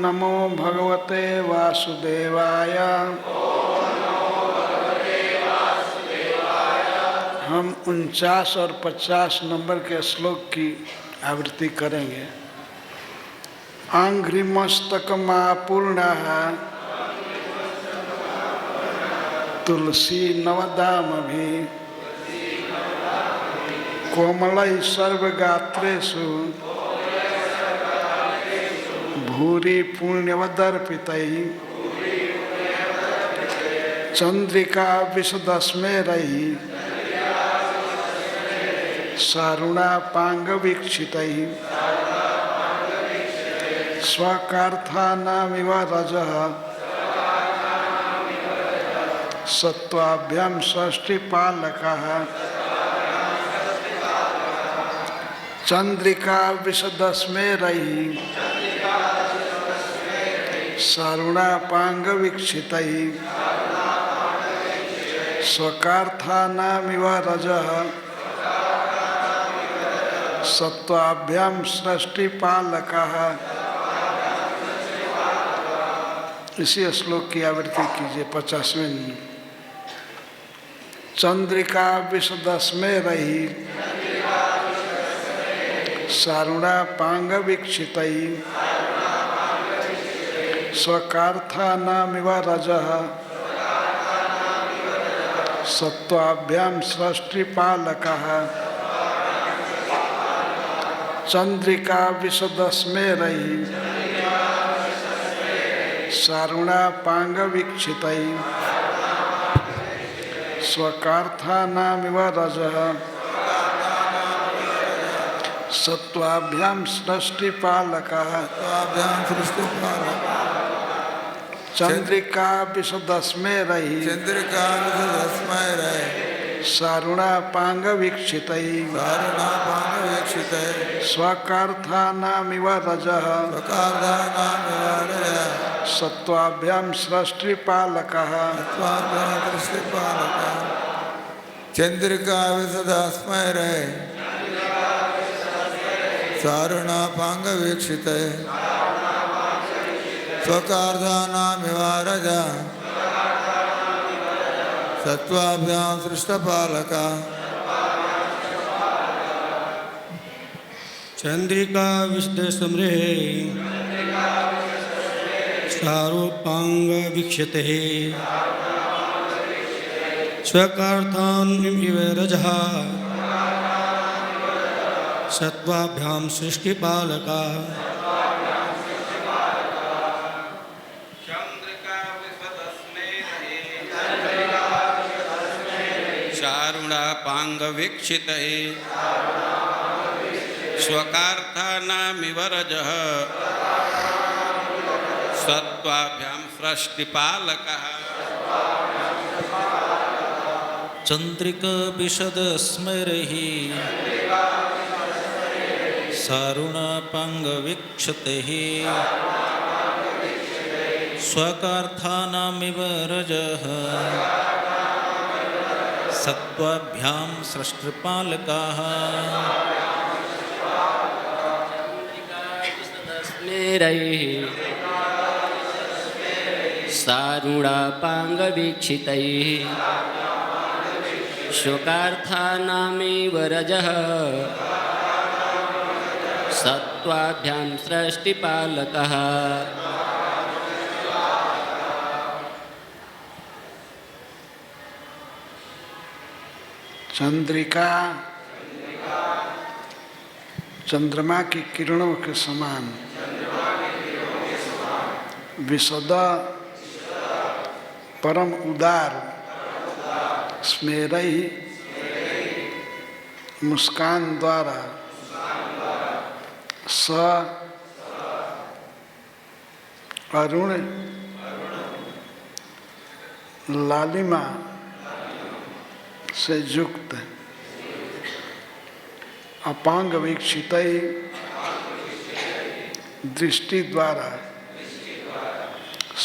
नमो भगवते वासुदेवाय। हम 49 और 50 नंबर के श्लोक की आवृत्ति करेंगे। आंघ्रिमस्तकमापूर्णः तुलसी नवदामभि कोमलैः सर्वगात्रेषु भूरि पुण्यवदर्पितैः चंद्रिका विशदस्मेरैः सारुणापांगवीक्षितैः स्वकार्थानामिव रजः सत्त्वाभ्यां षष्ठीपालकः चंद्रिका विशदस्मेरैः सारुणापांगवीक्षितैः स्वकार्थानामिव रजः सत्त्वाभ्यां षष्ठीपालकः। इसी श्लोक की आवृत्ति कीजिए 50वें। चंद्रिका विशदस्मेरैः सारुणापांगवीक्षितैः स्वकार्थानामिव रजः सत्त्वाभ्यां षष्ठीपालकः चंद्रिका विशदस्मेरैः सारुणापांगवीक्षितैः स्वकार्थानामिव रजः सत्त्वाभ्यां षष्ठीपालकः चंद्रिका विशदस्मेरैः सारुणापांगवीक्षितैः स्वकार्थानामिव रजः सत्त्वाभ्यां षष्ठीपालकः चंद्रिका विशदस्मेरैः सारुणापांगवीक्षितैः स्वकार्थानामिव रजः सत्त्वाभ्यां सृष्टपालकः चंद्रिका विशदस्मेरैः सारुणापांगवीक्षितैः स्वकार्थानामिव रजः सत्त्वाभ्यां सृष्टिपालकः सारुणापांगवीक्षितैः स्वकार्थानामिव रजः सत्त्वाभ्यां सृष्टिपालकः चंद्रिका विशदस्मेरैः सारुणापांगवीक्षितैः स्वकार्थानामिव रजः सत्त्वाभ्यां सृष्टिपालकः सारुणापांगवीक्षितैः स्वकार्थानामिव रजः सत्त्वाभ्यां सृष्टिपालकः चंद्रिका चंद्रमा की किरणों के समान विशद परम उदार स्मेरैः मुस्कान द्वारा स अरुण लालिमा से युक्त अपांग वीक्षितैः दृष्टि द्वारा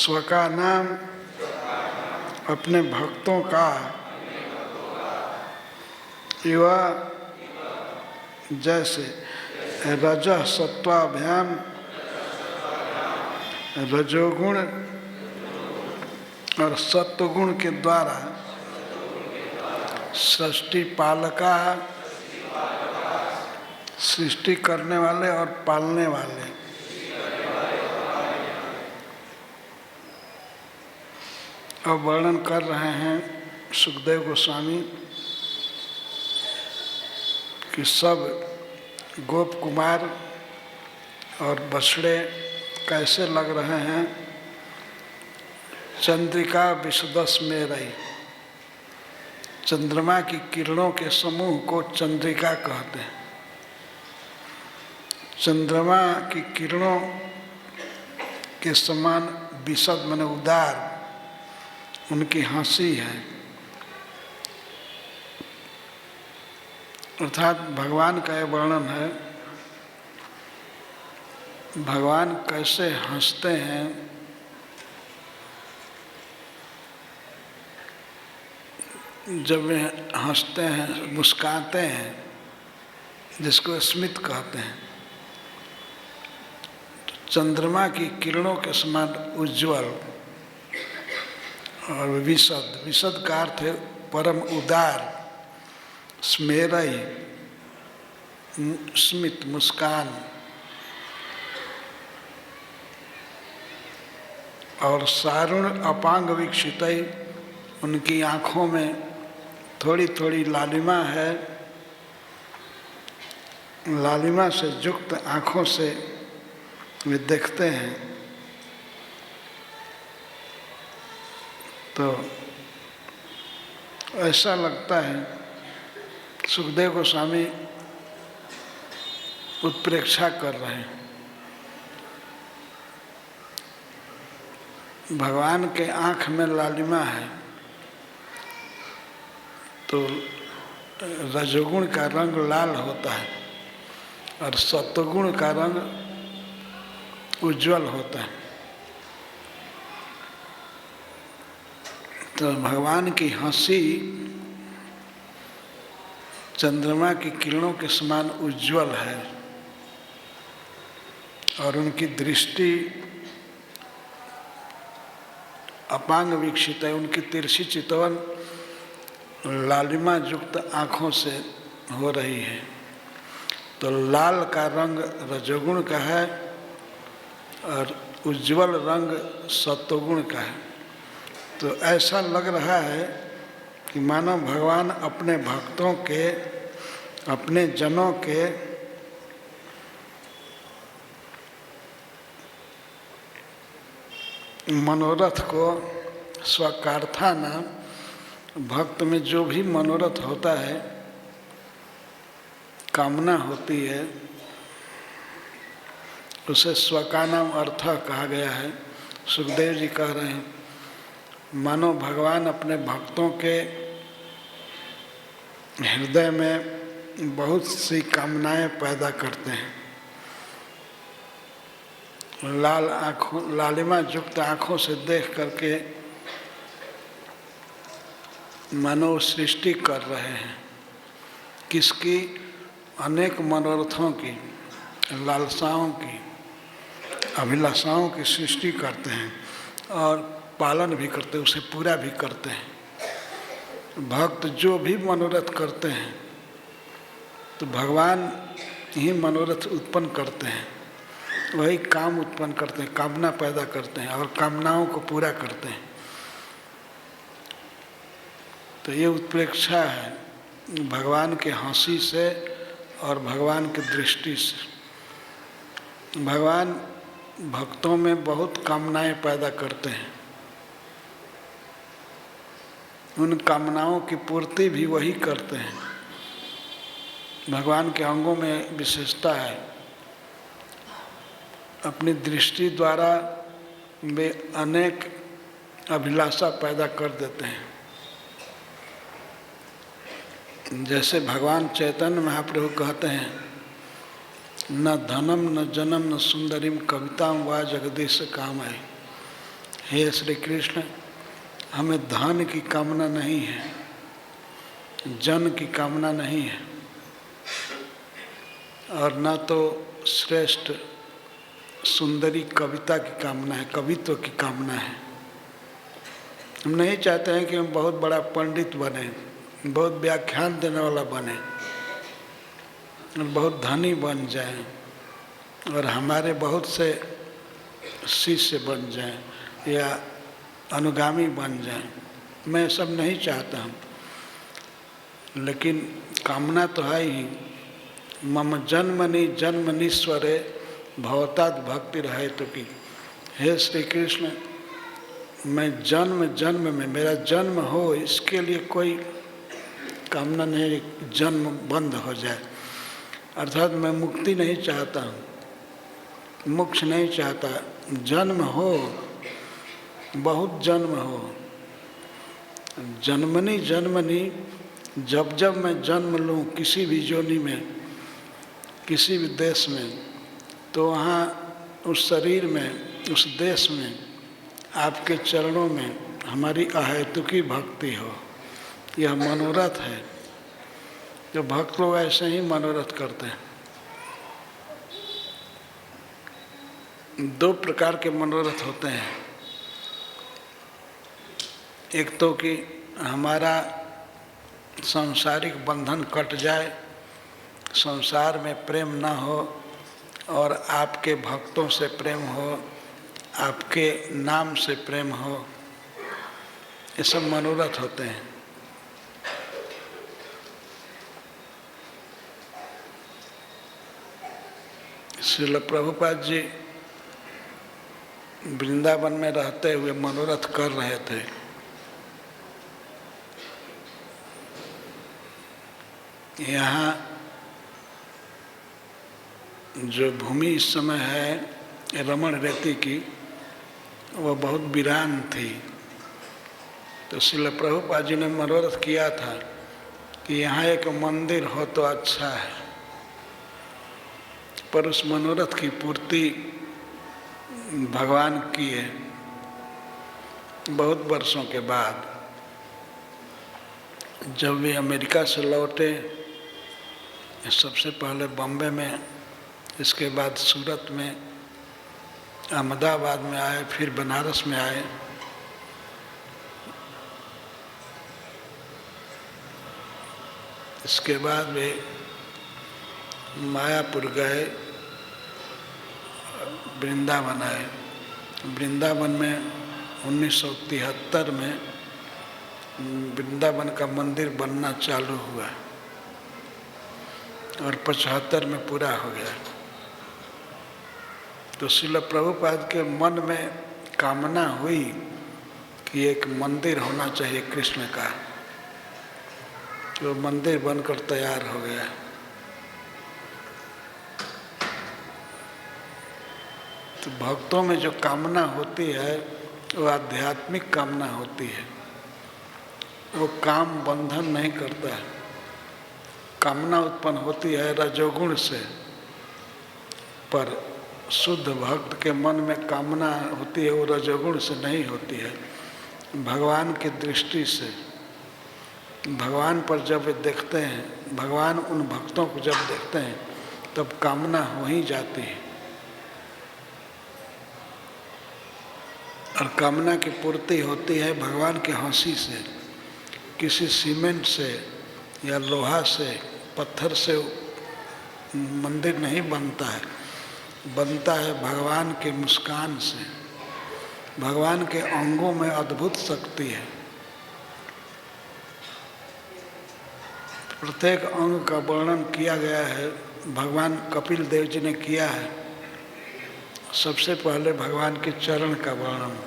स्व का नाम अपने भक्तों का युवा जैसे रजः सत्त्वाभ्याम रजोगुण और सत्वगुण के द्वारा सृष्टि पालका, सृष्टि करने वाले और पालने वाले, अब वर्णन कर रहे हैं सुखदेव गोस्वामी कि सब गोप कुमार और बछड़े कैसे लग रहे हैं चंद्रिका विशदस में रही। चंद्रमा की किरणों के समूह को चंद्रिका कहते हैं। चंद्रमा की किरणों के समान विशद माने उदार उनकी हंसी है, अर्थात भगवान का यह वर्णन है भगवान कैसे हंसते हैं, जब वे हंसते हैं, मुस्काते हैं, जिसको स्मित कहते हैं। चंद्रमा की किरणों के समान उज्ज्वल और विशद, विशद का अर्थ है परम उदार, स्मेरई स्मित मुस्कान, और सारुण अपांग वीक्षितई, उनकी आँखों में थोड़ी थोड़ी लालिमा है, लालिमा से युक्त आँखों से वे देखते हैं। तो ऐसा लगता है सुखदेव गोस्वामी उत्प्रेक्षा कर रहे हैं। भगवान के आँख में लालिमा है तो रजोगुण का रंग लाल होता है और सत्वगुण का रंग उज्ज्वल होता है। तो भगवान की हंसी चंद्रमा की किरणों के समान उज्ज्वल है और उनकी दृष्टि अपांग वीक्षित है, उनकी तिरछी चितवन लालिमा युक्त आँखों से हो रही है। तो लाल का रंग रजोगुण का है और उज्ज्वल रंग सत्वगुण का है। तो ऐसा लग रहा है कि मानो भगवान अपने भक्तों के, अपने जनों के मनोरथ को स्वकार्थाना, भक्त में जो भी मनोरथ होता है, कामना होती है, उसे स्वकानाम अर्थ कहा गया है। सुखदेव जी कह रहे हैं मानो भगवान अपने भक्तों के हृदय में बहुत सी कामनाएं पैदा करते हैं। लाल आँखों, लालिमा युक्त आँखों से देख करके मानो सृष्टि कर रहे हैं। किसकी? अनेक मनोरथों की, लालसाओं की, अभिलाषाओं की सृष्टि करते हैं और पालन भी करते हैं, उसे पूरा भी करते हैं। भक्त जो भी मनोरथ करते हैं तो भगवान ही मनोरथ उत्पन्न करते हैं, वही काम उत्पन्न करते हैं, कामना पैदा करते हैं और कामनाओं को पूरा करते हैं। तो ये उत्प्रेक्षा है भगवान के हंसी से और भगवान की दृष्टि से। भगवान भक्तों में बहुत कामनाएं पैदा करते हैं, उन कामनाओं की पूर्ति भी वही करते हैं। भगवान के अंगों में विशेषता है, अपनी दृष्टि द्वारा वे अनेक अभिलाषा पैदा कर देते हैं। जैसे भगवान चैतन्य महाप्रभु कहते हैं न धनम न जनम न सुंदरीम कविताम वा जगदीश काम है। हे श्री कृष्ण, हमें धन की कामना नहीं है, जन की कामना नहीं है और न तो श्रेष्ठ सुंदरी कविता की कामना है, कवित्व की कामना है। हम नहीं चाहते हैं कि हम बहुत बड़ा पंडित बने, बहुत व्याख्यान देने वाला बने और बहुत धनी बन जाएं और हमारे बहुत से शिष्य बन जाएं या अनुगामी बन जाएं। मैं सब नहीं चाहता हूँ, लेकिन कामना तो है ही। मम जन्मनि जन्मनीश्वरे भवतात् भक्ति रहे तो की। हे श्री कृष्ण, मैं जन्म जन्म में, मेरा जन्म हो इसके लिए कोई कामना नहीं, जन्म बंद हो जाए। अर्थात मैं मुक्ति नहीं चाहता हूँ, मोक्ष नहीं चाहता, जन्म हो, बहुत जन्म हो। जन्मनी जन्मनी, जब जब मैं जन्म लूँ किसी भी योनि में, किसी भी देश में, तो वहाँ उस शरीर में, उस देश में, आपके चरणों में हमारी अहेतुकी भक्ति हो। यह मनोरथ है। जो भक्त लोग ऐसे ही मनोरथ करते हैं। दो प्रकार के मनोरथ होते हैं। एक तो कि हमारा सांसारिक बंधन कट जाए, संसार में प्रेम न हो और आपके भक्तों से प्रेम हो, आपके नाम से प्रेम हो, ये सब मनोरथ होते हैं। श्रील प्रभुपाद जी वृंदावन में रहते हुए मनोरथ कर रहे थे। यहाँ जो भूमि इस समय है रमण रेती की, वह बहुत वीरान थी। तो श्रील प्रभुपाद जी ने मनोरथ किया था कि यहाँ एक मंदिर हो तो अच्छा है, पर उस मनोरथ की पूर्ति भगवान किए बहुत वर्षों के बाद। जब वे अमेरिका से लौटे, सबसे पहले बॉम्बे में, इसके बाद सूरत में, अहमदाबाद में आए, फिर बनारस में आए। इसके बाद वे मायापुर गए, वृंदावन आए। वृंदावन में 1973 में वृंदावन का मंदिर बनना चालू हुआ और 75 में पूरा हो गया। तो श्रील प्रभुपाद के मन में कामना हुई कि एक मंदिर होना चाहिए कृष्ण का, तो मंदिर बनकर तैयार हो गया। तो भक्तों में जो कामना होती है वो आध्यात्मिक कामना होती है, वो काम बंधन नहीं करता है। कामना उत्पन्न होती है रजोगुण से, पर शुद्ध भक्त के मन में कामना होती है वो रजोगुण से नहीं होती है, भगवान की दृष्टि से। भगवान पर जब वे देखते हैं, भगवान उन भक्तों को जब देखते हैं, तब कामना हो ही जाती है। और कामना की पूर्ति होती है भगवान की हंसी से। किसी सीमेंट से या लोहा से, पत्थर से मंदिर नहीं बनता है, बनता है भगवान के मुस्कान से। भगवान के अंगों में अद्भुत शक्ति है। प्रत्येक अंग का वर्णन किया गया है, भगवान कपिल देव जी ने किया है। सबसे पहले भगवान के चरण का वर्णन,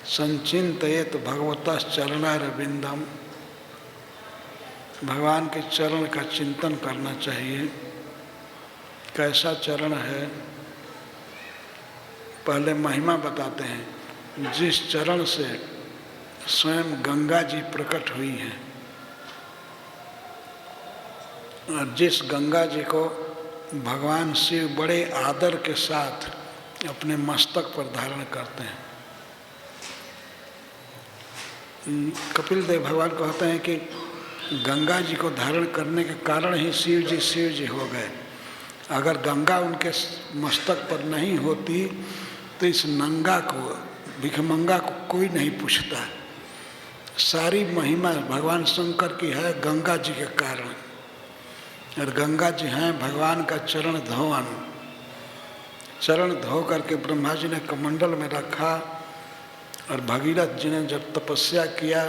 संचिंतयेत भगवतः चरणारविंदम, भगवान के चरण का चिंतन करना चाहिए। कैसा चरण है, पहले महिमा बताते हैं। जिस चरण से स्वयं गंगा जी प्रकट हुई हैं और जिस गंगा जी को भगवान शिव बड़े आदर के साथ अपने मस्तक पर धारण करते हैं। कपिल देव भगवान कहते हैं कि गंगा जी को धारण करने के कारण ही शिव जी हो गए। अगर गंगा उनके मस्तक पर नहीं होती तो इस नंगा को, भिखमंगा को कोई नहीं पूछता। सारी महिमा भगवान शंकर की है गंगा जी के कारण, और गंगा जी हैं भगवान का चरण धोवन। चरण धो करके ब्रह्मा जी ने कमंडल में रखा, और भगीरथ जी ने जब तपस्या किया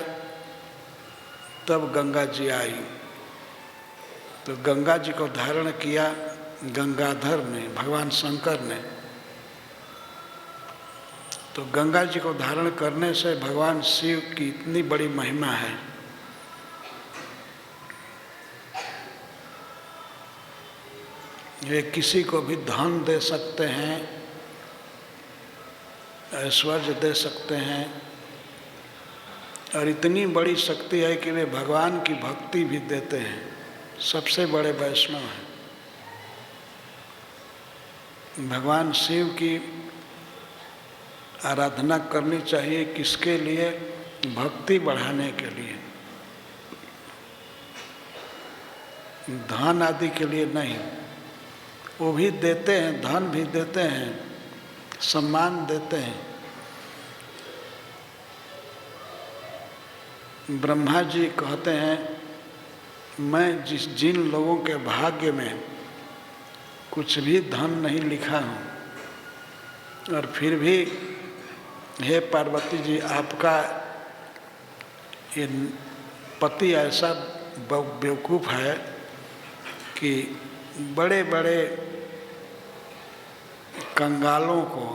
तब गंगा जी आई। तो गंगा जी को धारण किया गंगाधर ने, भगवान शंकर ने। तो गंगा जी को धारण करने से भगवान शिव की इतनी बड़ी महिमा है। वे किसी को भी धन दे सकते हैं, ऐश्वर्य दे सकते हैं, और इतनी बड़ी शक्ति है कि वे भगवान की भक्ति भी देते हैं। सबसे बड़े वैष्णव हैं। भगवान शिव की आराधना करनी चाहिए, किसके लिए? भक्ति बढ़ाने के लिए, धन आदि के लिए नहीं। वो भी देते हैं, धन भी देते हैं, सम्मान देते हैं। ब्रह्मा जी कहते हैं, मैं जिन लोगों के भाग्य में कुछ भी धन नहीं लिखा हूँ, और फिर भी हे पार्वती जी, आपका ये पति ऐसा बेवकूफ़ है कि बड़े बड़े कंगालों को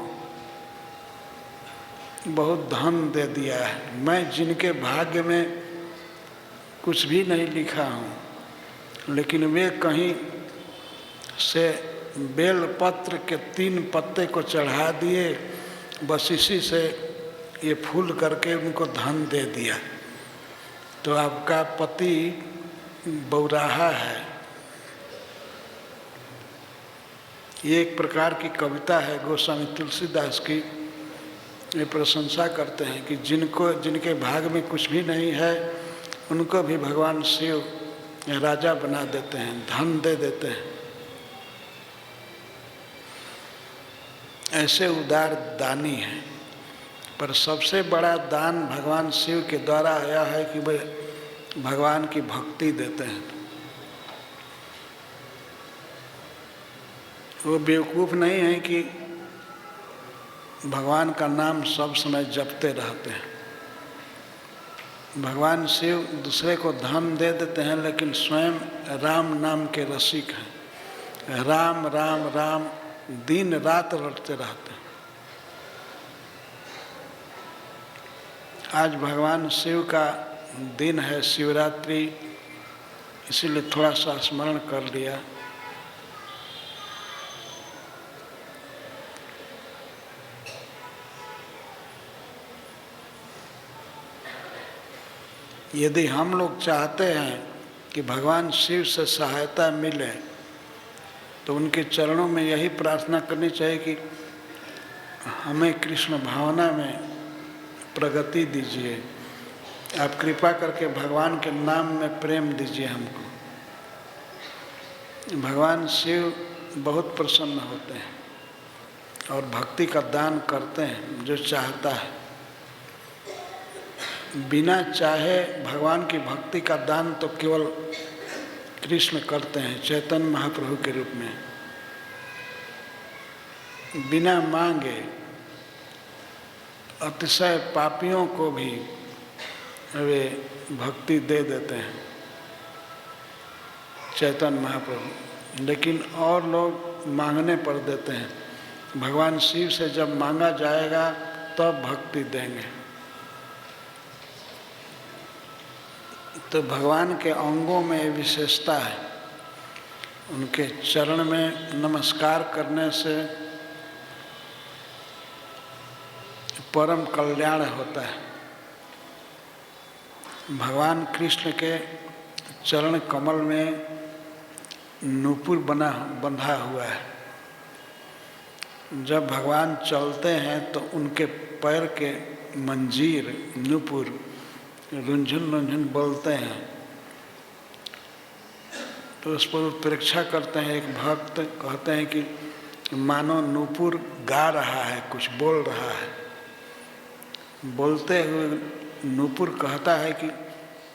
बहुत धन दे दिया है। मैं जिनके भाग्य में कुछ भी नहीं लिखा हूँ, लेकिन वे कहीं से बेलपत्र के 3 पत्ते को चढ़ा दिए, बस इसी से ये फूल करके उनको धन दे दिया। तो आपका पति बौराहा है। ये एक प्रकार की कविता है गोस्वामी तुलसीदास की। ये प्रशंसा करते हैं कि जिनके भाग में कुछ भी नहीं है, उनको भी भगवान शिव राजा बना देते हैं, धन दे देते हैं। ऐसे उदार दानी हैं। पर सबसे बड़ा दान भगवान शिव के द्वारा आया है कि वे भगवान की भक्ति देते हैं। वो बेवकूफ़ नहीं है कि भगवान का नाम सब समय जपते रहते हैं। भगवान शिव दूसरे को धन दे देते हैं, लेकिन स्वयं राम नाम के रसिक हैं। राम राम राम दिन रात रटते रहते हैं। आज भगवान शिव का दिन है, शिवरात्रि, इसीलिए थोड़ा सा स्मरण कर लिया। यदि हम लोग चाहते हैं कि भगवान शिव से सहायता मिले, तो उनके चरणों में यही प्रार्थना करनी चाहिए कि हमें कृष्ण भावना में प्रगति दीजिए। आप कृपा करके भगवान के नाम में प्रेम दीजिए हमको। भगवान शिव बहुत प्रसन्न होते हैं और भक्ति का दान करते हैं जो चाहता है। बिना चाहे भगवान की भक्ति का दान तो केवल कृष्ण करते हैं, चैतन्य महाप्रभु के रूप में। बिना मांगे अतिशय पापियों को भी वे भक्ति दे देते हैं, चैतन्य महाप्रभु। लेकिन और लोग मांगने पर देते हैं। भगवान शिव से जब मांगा जाएगा तब भक्ति देंगे। तो भगवान के अंगों में विशेषता है। उनके चरण में नमस्कार करने से परम कल्याण होता है। भगवान कृष्ण के चरण कमल में नूपुर बंधा हुआ है। जब भगवान चलते हैं तो उनके पैर के मंजीर नूपुर रुंझुन रुंझुन बोलते हैं। तो उस पर उत्प्रेक्षा करते हैं। एक भक्त कहते हैं कि मानो नूपुर गा रहा है, कुछ बोल रहा है। बोलते हुए नूपुर कहता है कि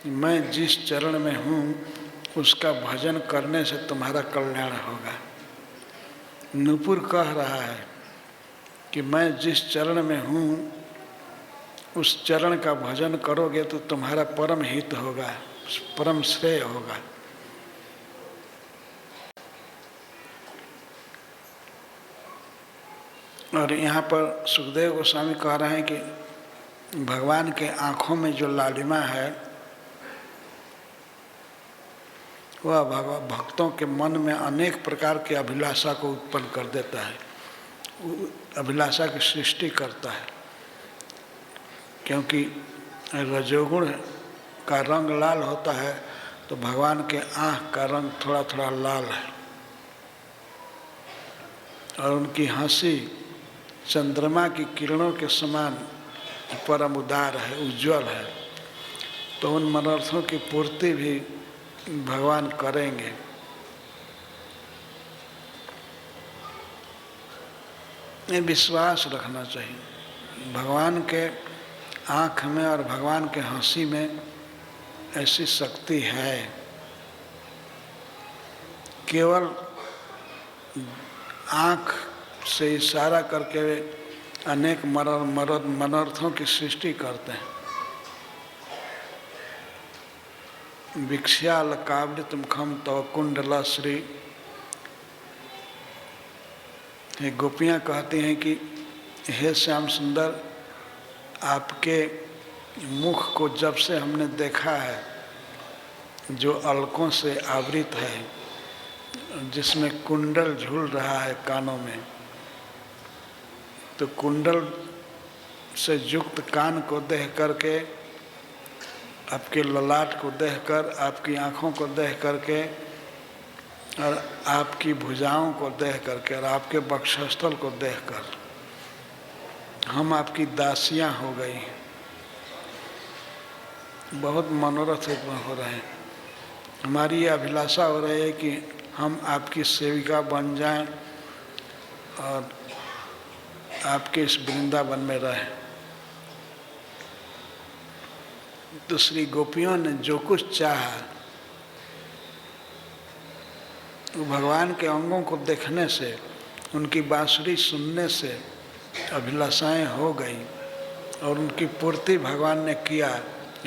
मैं जिस चरण में हूँ उसका भजन करने से तुम्हारा कल्याण होगा। नूपुर कह रहा है कि मैं जिस चरण में हूँ उस चरण का भजन करोगे तो तुम्हारा परम हित होगा, परम श्रेय होगा। और यहाँ पर सुखदेव गोस्वामी कह रहे हैं कि भगवान के आँखों में जो लालिमा है वह भक्तों के मन में अनेक प्रकार की अभिलाषा को उत्पन्न कर देता है, अभिलाषा की सृष्टि करता है। क्योंकि रजोगुण का रंग लाल होता है तो भगवान के आँख का रंग थोड़ा थोड़ा लाल है, और उनकी हंसी चंद्रमा की किरणों के समान परम उदार है, उज्जवल है। तो उन मनोरथों की पूर्ति भी भगवान करेंगे। ये विश्वास रखना चाहिए। भगवान के आँख में और भगवान के हंसी में ऐसी शक्ति है। केवल आँख से इशारा करके वे अनेक मनोरथों की सृष्टि करते हैं। विक्ष्याल कावलित मुखम तव कुंडला श्री, ये गोपियाँ कहती हैं कि हे श्याम सुंदर, आपके मुख को जब से हमने देखा है, जो अलकों से आवृत है, जिसमें कुंडल झूल रहा है कानों में, तो कुंडल से युक्त कान को देख करके, आपके ललाट को देखकर, आपकी आँखों को देख करके, और आपकी भुजाओं को देख करके, और आपके वक्षस्थल को देखकर हम आपकी दासियां हो गई। बहुत मनोरथ हो रहे हैं। हमारी ये अभिलाषा हो रही है कि हम आपकी सेविका बन जाएं और आपके इस वृंदावन में रहें। तो श्री गोपियों ने जो कुछ चाहा वो भगवान के अंगों को देखने से, उनकी बांसुरी सुनने से अभिलाषाएं हो गई, और उनकी पूर्ति भगवान ने किया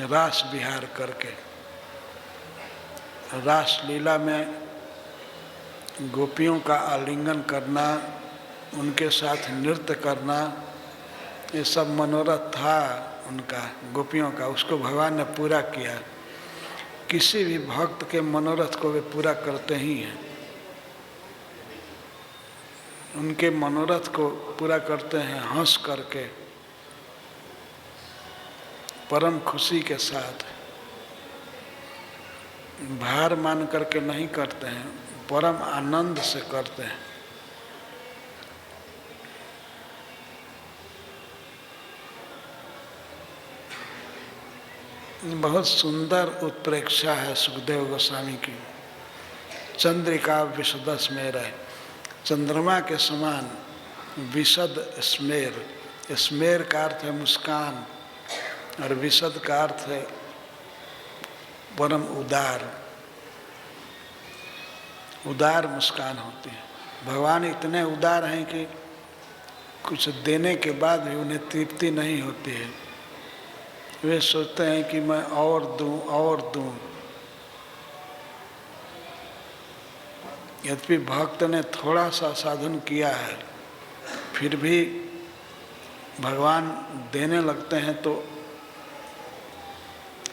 रास विहार करके। रास लीला में गोपियों का आलिंगन करना, उनके साथ नृत्य करना, ये सब मनोरथ था उनका, गोपियों का। उसको भगवान ने पूरा किया। किसी भी भक्त के मनोरथ को वे पूरा करते ही हैं। उनके मनोरथ को पूरा करते हैं हंस करके, परम खुशी के साथ। भार मान करके नहीं करते हैं, परम आनंद से करते हैं। बहुत सुंदर उत्प्रेक्षा है सुखदेव गोस्वामी की। चंद्रिका विशद स्मेर है, चंद्रमा के समान विशद स्मेर। स्मेर का अर्थ है मुस्कान, और विशद का अर्थ है परम उदार। उदार मुस्कान होती है। भगवान इतने उदार हैं कि कुछ देने के बाद भी उन्हें तृप्ति नहीं होती है। वे सोचते हैं कि मैं और दूं और दूं। यद्यपि भक्त ने थोड़ा सा साधन किया है, फिर भी भगवान देने लगते हैं तो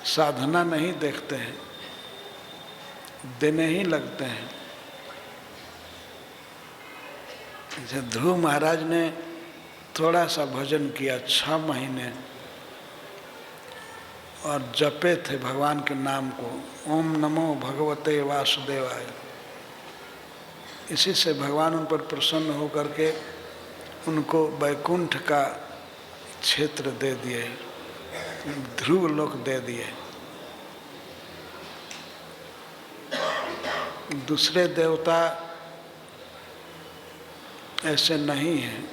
साधना नहीं देखते हैं, देने ही लगते हैं। जैसे ध्रुव महाराज ने थोड़ा सा भजन किया 6 महीने, और जपे थे भगवान के नाम को, ओम नमो भगवते वासुदेवाय। इसी से भगवान उन पर प्रसन्न होकर के उनको वैकुंठ का क्षेत्र दे दिए, ध्रुव लोक दे दिए। दूसरे देवता ऐसे नहीं हैं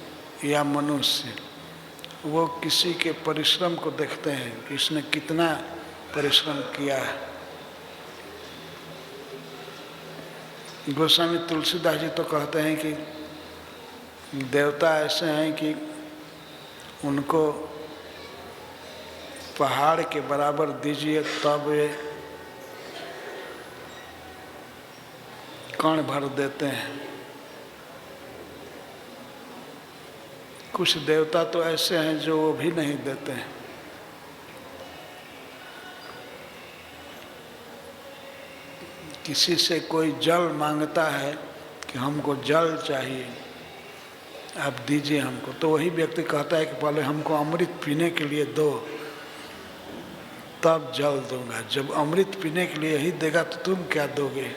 या मनुष्य, वो किसी के परिश्रम को देखते हैं कि इसने कितना परिश्रम किया है। गोस्वामी तुलसीदास जी तो कहते हैं कि देवता ऐसे हैं कि उनको पहाड़ के बराबर दीजिए तब वे कण भर देते हैं। कुछ देवता तो ऐसे हैं जो वो भी नहीं देते हैं। किसी से कोई जल मांगता है कि हमको जल चाहिए, आप दीजिए हमको, तो वही व्यक्ति कहता है कि पहले हमको अमृत पीने के लिए दो, तब जल दूंगा। जब अमृत पीने के लिए ही देगा तो तुम क्या दोगे?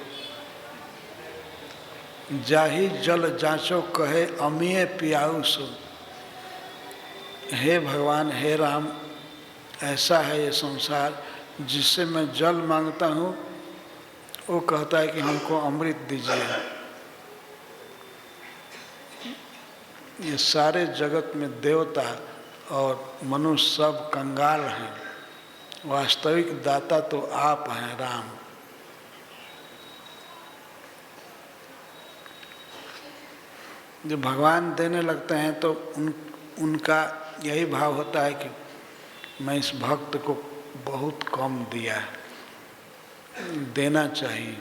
जाहि जल जांचो कहे अमीय पियाऊ सो। हे भगवान, हे राम, ऐसा है ये संसार, जिससे मैं जल मांगता हूँ वो कहता है कि हमको अमृत दीजिए। ये सारे जगत में देवता और मनुष्य सब कंगाल हैं, वास्तविक दाता तो आप हैं राम। जब भगवान देने लगते हैं तो उनका यही भाव होता है कि मैं इस भक्त को बहुत कम दिया है, देना चाहिए।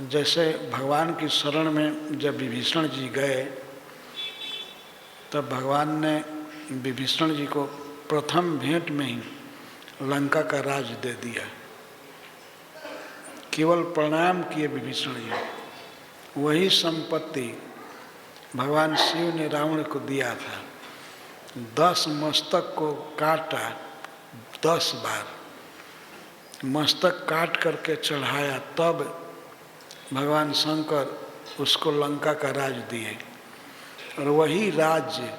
जैसे भगवान की शरण में जब विभीषण जी गए तब भगवान ने विभीषण जी को प्रथम भेंट में ही लंका का राज दे दिया। केवल प्रणाम किए विभीषण जी, वही संपत्ति भगवान शिव ने रावण को दिया था। 10 मस्तक को काटा, 10 बार मस्तक काट करके चढ़ाया, तब भगवान शंकर उसको लंका का राज दिए। और वही राज्य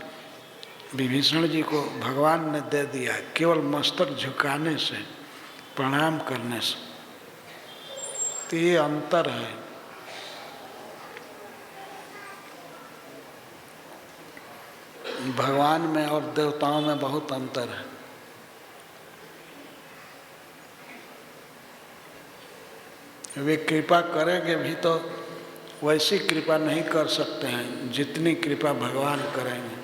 विभीषण जी को भगवान ने दे दिया केवल मस्तक झुकाने से, प्रणाम करने से। तो ये अंतर है। भगवान में और देवताओं में बहुत अंतर है। वे कृपा करेंगे भी तो वैसी कृपा नहीं कर सकते हैं जितनी कृपा भगवान करेंगे।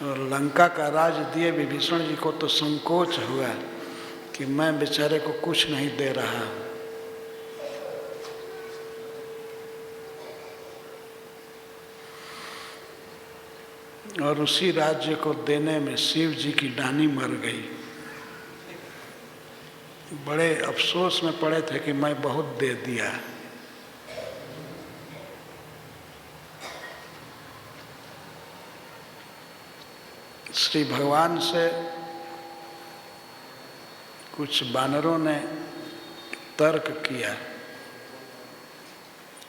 और लंका का राज दिए विभीषण जी को तो संकोच हुआ कि मैं बेचारे को कुछ नहीं दे रहा हूँ। और उसी राज्य को देने में शिव जी की डानी मर गई। बड़े अफसोस में पड़े थे कि मैं बहुत दे दिया। श्री भगवान से कुछ वानरों ने तर्क किया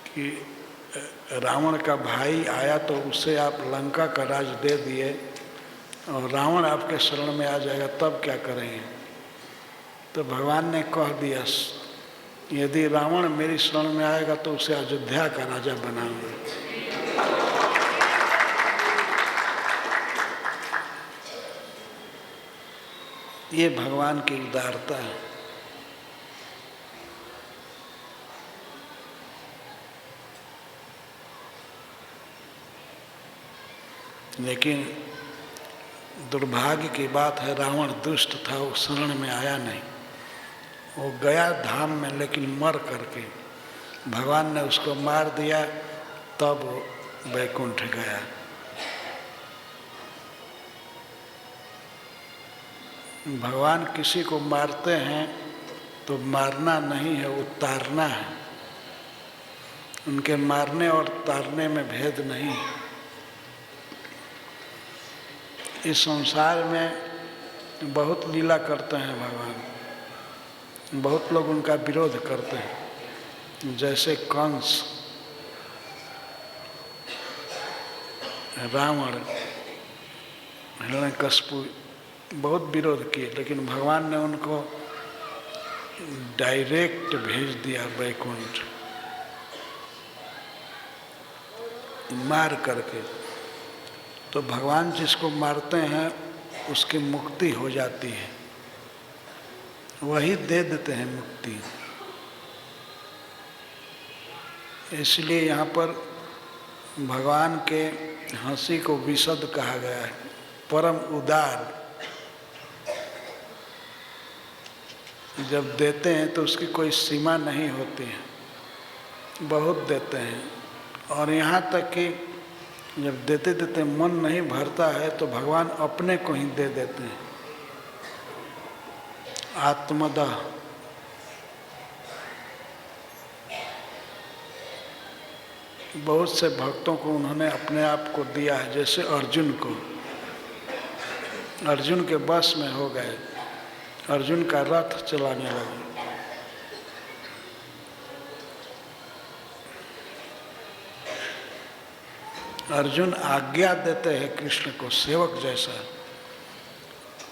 कि रावण का भाई आया तो उसे आप लंका का राज दे दिए और रावण आपके शरण में आ जाएगा तब क्या करेंगे? तो भगवान ने कह दिया, यदि रावण मेरी शरण में आएगा तो उसे अयोध्या का राजा बनाऊंगा। ये भगवान की उदारता है। लेकिन दुर्भाग्य की बात है, रावण दुष्ट था, वो शरण में आया नहीं। वो गया धाम में लेकिन मर करके, भगवान ने उसको मार दिया, तब वो वैकुंठ गया। भगवान किसी को मारते हैं तो मारना नहीं है, उतारना है। उनके मारने और तारने में भेद नहीं है। इस संसार में बहुत लीला करते हैं भगवान, बहुत लोग उनका विरोध करते हैं। जैसे कंस, रावण, हिरण्यकशिपु बहुत विरोध किए, लेकिन भगवान ने उनको डायरेक्ट भेज दिया वैकुंठ मार करके। तो भगवान जिसको मारते हैं उसकी मुक्ति हो जाती है, वही दे देते हैं मुक्ति। इसलिए यहाँ पर भगवान के हंसी को विशद कहा गया है, परम उदार। जब देते हैं तो उसकी कोई सीमा नहीं होती है, बहुत देते हैं। और यहाँ तक कि जब देते देते मन नहीं भरता है तो भगवान अपने को ही दे देते हैं, आत्मदाह। बहुत से भक्तों को उन्होंने अपने आप को दिया है, जैसे अर्जुन को। अर्जुन के बस में हो गए, अर्जुन का रथ चलाने लगे। अर्जुन आज्ञा देते हैं कृष्ण को, सेवक जैसा।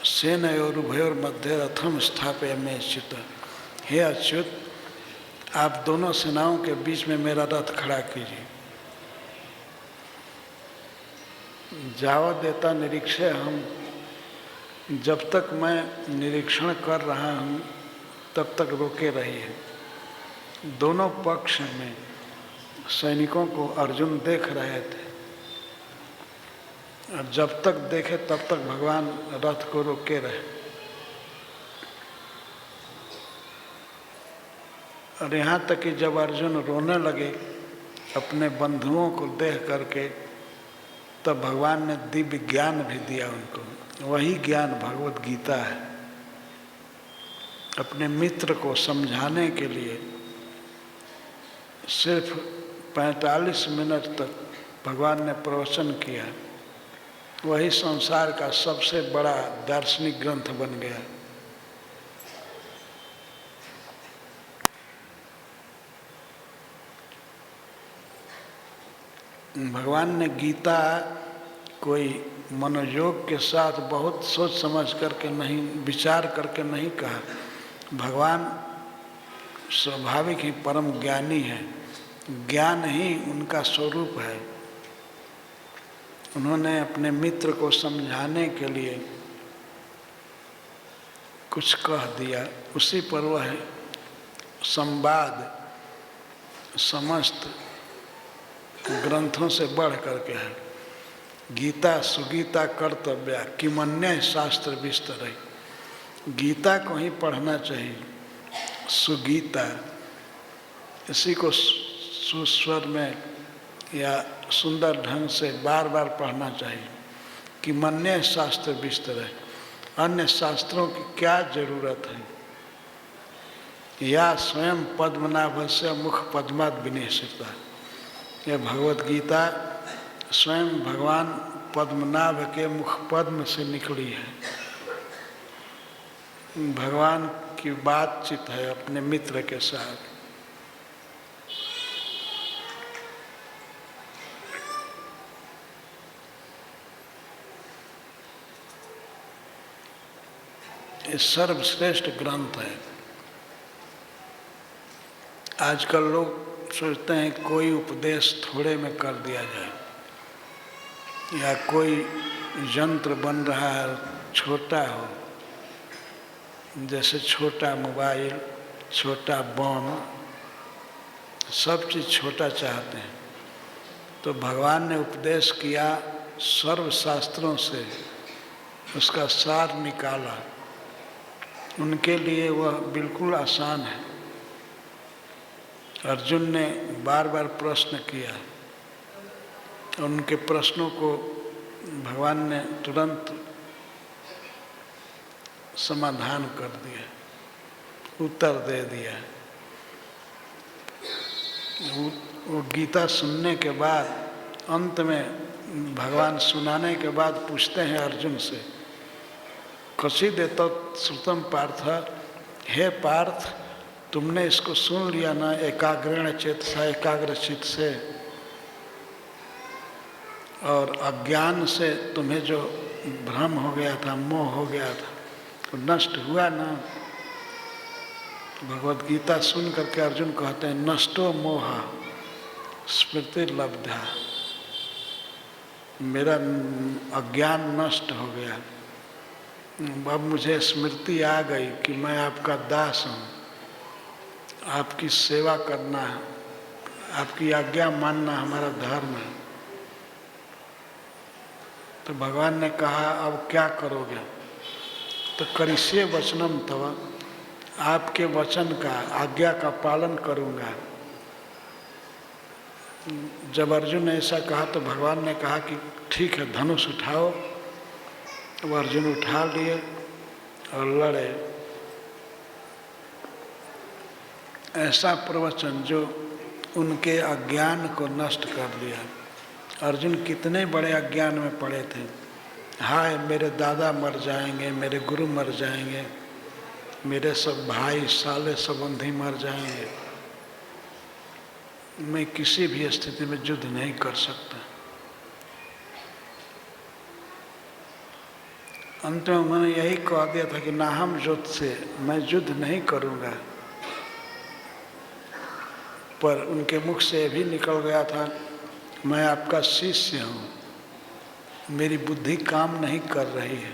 सेनयोर उभयोर मध्य रथम स्थापयामि अच्युत। हे अच्युत, आप दोनों सेनाओं के बीच में मेरा रथ खड़ा कीजिए। जाव देता निरीक्षे हम, जब तक मैं निरीक्षण कर रहा हूँ तब तक रोके रहिए। दोनों पक्ष में सैनिकों को अर्जुन देख रहे थे, और जब तक देखे तब तक भगवान रथ को रोके रहे। और यहाँ तक कि जब अर्जुन रोने लगे अपने बंधुओं को देख करके, तब भगवान ने दिव्य ज्ञान भी दिया उनको। वही ज्ञान भगवत गीता है। अपने मित्र को समझाने के लिए सिर्फ 45 मिनट तक भगवान ने प्रवचन किया। वही संसार का सबसे बड़ा दार्शनिक ग्रंथ बन गया। भगवान ने गीता कोई मनोयोग के साथ बहुत सोच समझ करके नहीं, विचार करके नहीं कहा। भगवान स्वाभाविक ही परम ज्ञानी है, ज्ञान ही उनका स्वरूप है। उन्होंने अपने मित्र को समझाने के लिए कुछ कह दिया, उसी पर वह संवाद समस्त ग्रंथों से बढ़ करके है। गीता सुगीता कर्तव्या किमन्य शास्त्र विस्तर। गीता को ही पढ़ना चाहिए, सुगीता, इसी को सुस्वर में या सुंदर ढंग से बार बार पढ़ना चाहिए। किमन्य शास्त्र विस्तर है, अन्य शास्त्रों की क्या जरूरत है। या स्वयं पद्मनाभस्य मुख पद्मात् विनिश्चिता। यह भगवत गीता स्वयं भगवान पद्मनाभ के मुख पद्म से निकली है। भगवान की बातचीत है अपने मित्र के साथ। ये सर्वश्रेष्ठ ग्रंथ है। आजकल लोग सोचते हैं कोई उपदेश थोड़े में कर दिया जाए, या कोई यंत्र बन रहा है छोटा हो, जैसे छोटा मोबाइल, छोटा बम, सब चीज़ छोटा चाहते हैं। तो भगवान ने उपदेश किया, सर्वशास्त्रों से उसका सार निकाला। उनके लिए वह बिल्कुल आसान है। अर्जुन ने बार बार प्रश्न किया, उनके प्रश्नों को भगवान ने तुरंत समाधान कर दिया, उत्तर दे दिया। वो गीता सुनने के बाद अंत में भगवान सुनाने के बाद पूछते हैं अर्जुन से, कचिदेत श्रुतम पार्थ। हे पार्थ, तुमने इसको सुन लिया ना एकाग्रेण चेतसा, एकाग्र चित्त से, और अज्ञान से तुम्हें जो भ्रम हो गया था, मोह हो गया था, तो नष्ट हुआ ना। भगवद गीता सुन करके अर्जुन कहते हैं नष्टो मोह स्मृति लब्धा, मेरा अज्ञान नष्ट हो गया। अब मुझे स्मृति आ गई कि मैं आपका दास हूँ, आपकी सेवा करना है, आपकी आज्ञा मानना हमारा धर्म है। तो भगवान ने कहा अब क्या करोगे? तो करिष्ये वचनम तव, आपके वचन का, आज्ञा का पालन करूँगा। जब अर्जुन ने ऐसा कहा तो भगवान ने कहा कि ठीक है, धनुष उठाओ। वो अर्जुन उठा लिए और लड़े। ऐसा प्रवचन जो उनके अज्ञान को नष्ट कर दिया। अर्जुन कितने बड़े अज्ञान में पड़े थे। हाय मेरे दादा मर जाएंगे, मेरे गुरु मर जाएंगे, मेरे सब भाई साले संबंधी मर जाएंगे, मैं किसी भी स्थिति में युद्ध नहीं कर सकता। अंत में उन्होंने यही कह दिया था कि ना हम युद्ध से, मैं युद्ध नहीं करूँगा। पर उनके मुख से भी निकल गया था मैं आपका शिष्य हूँ, मेरी बुद्धि काम नहीं कर रही है,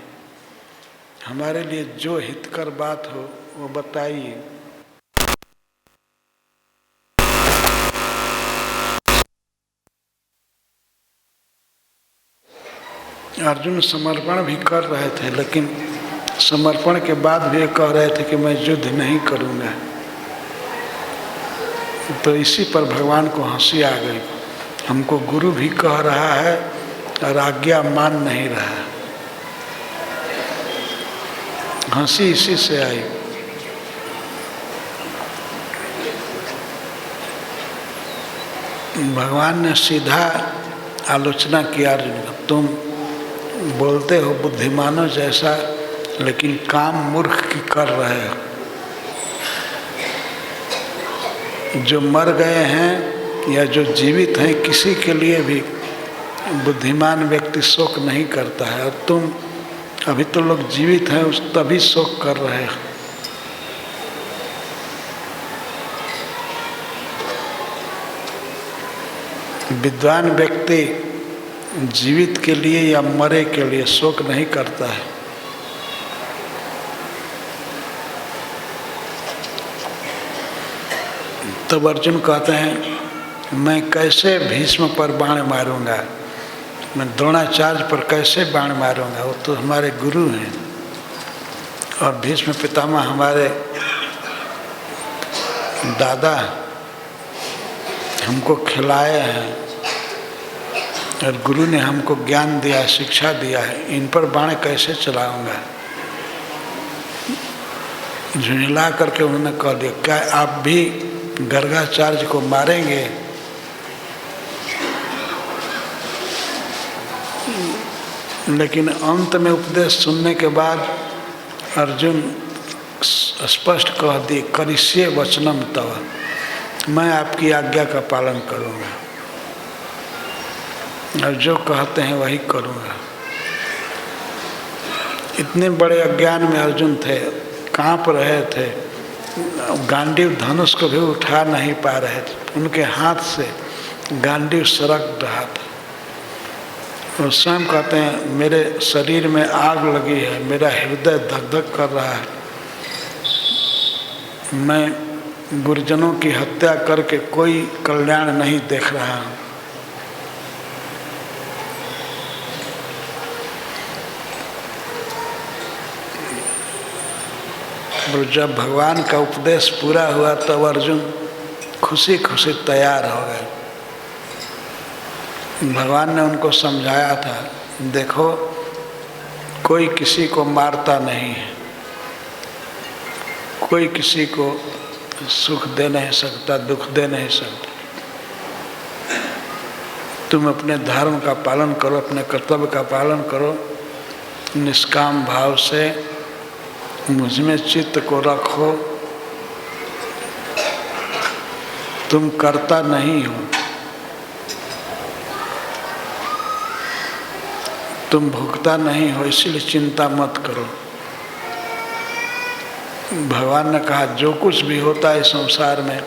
हमारे लिए जो हितकर बात हो वो बताइए। अर्जुन समर्पण भी कर रहे थे, लेकिन समर्पण के बाद भी कह रहे थे कि मैं युद्ध नहीं करूँगा। तो इसी पर भगवान को हंसी आ गई। हमको गुरु भी कह रहा है और आज्ञा मान नहीं रहा है। हंसी इसी से आई। भगवान ने सीधा आलोचना किया अर्जुन को, तुम बोलते हो बुद्धिमानों जैसा, लेकिन काम मूर्ख की कर रहे हो। जो मर गए हैं या जो जीवित हैं, किसी के लिए भी बुद्धिमान व्यक्ति शोक नहीं करता है, और तुम अभी तो लोग जीवित हैं उस तभी शोक कर रहे हो। विद्वान व्यक्ति जीवित के लिए या मरे के लिए शोक नहीं करता है। तब अर्जुन कहते हैं मैं कैसे भीष्म पर बाण मारूंगा, मैं द्रोणाचार्य पर कैसे बाण मारूंगा, वो तो हमारे गुरु हैं और भीष्म पितामह हमारे दादा हमको खिलाए हैं और गुरु ने हमको ज्ञान दिया, शिक्षा दिया है, इन पर बाण कैसे चलाऊंगा। झुंझला करके उन्होंने कह दिया क्या आप भी गर्गाचार्य को मारेंगे? लेकिन अंत में उपदेश सुनने के बाद अर्जुन स्पष्ट कह दिए करिष्ये वचनम तव, मैं आपकी आज्ञा का पालन करूँगा और जो कहते हैं वही करूँगा। इतने बड़े अज्ञान में अर्जुन थे, काँप रहे थे, गांडीव धनुष को भी उठा नहीं पा रहे थे, उनके हाथ से गांडीव सरक रहा था। और स्वयं कहते हैं मेरे शरीर में आग लगी है, मेरा हृदय धक धक कर रहा है, मैं गुरुजनों की हत्या करके कोई कल्याण नहीं देख रहा हूँ। और जब भगवान का उपदेश पूरा हुआ तब अर्जुन खुशी खुशी तैयार हो गए। भगवान ने उनको समझाया था देखो कोई किसी को मारता नहीं है, कोई किसी को सुख दे नहीं सकता, दुख दे नहीं सकता। तुम अपने धर्म का पालन करो, अपने कर्तव्य का पालन करो, निष्काम भाव से मुझ में चित्त को रखो। तुम करता नहीं हो, तुम भुगता नहीं हो, इसलिए चिंता मत करो। भगवान ने कहा जो कुछ भी होता है संसार में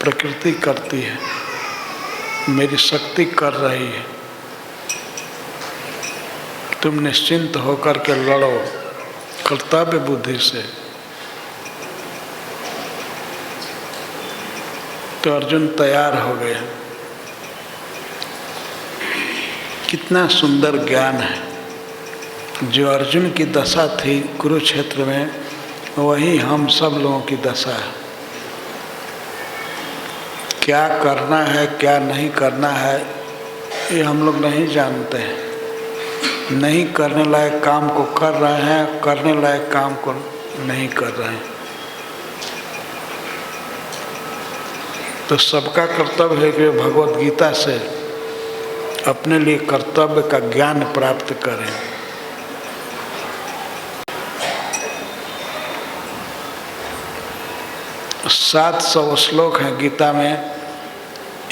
प्रकृति करती है, मेरी शक्ति कर रही है। तुम निश्चिंत होकर के लड़ो कर्तव्य बुद्धि से। तो अर्जुन तैयार हो गए। कितना सुंदर ज्ञान है। जो अर्जुन की दशा थी कुरुक्षेत्र में, वही हम सब लोगों की दशा है। क्या करना है क्या नहीं करना है ये हम लोग नहीं जानते हैं। नहीं करने लायक काम को कर रहे हैं, करने लायक काम को नहीं कर रहे हैं। तो सबका कर्तव्य है कि भगवत गीता से अपने लिए कर्तव्य का ज्ञान प्राप्त करें। सात 700 श्लोक हैं गीता में।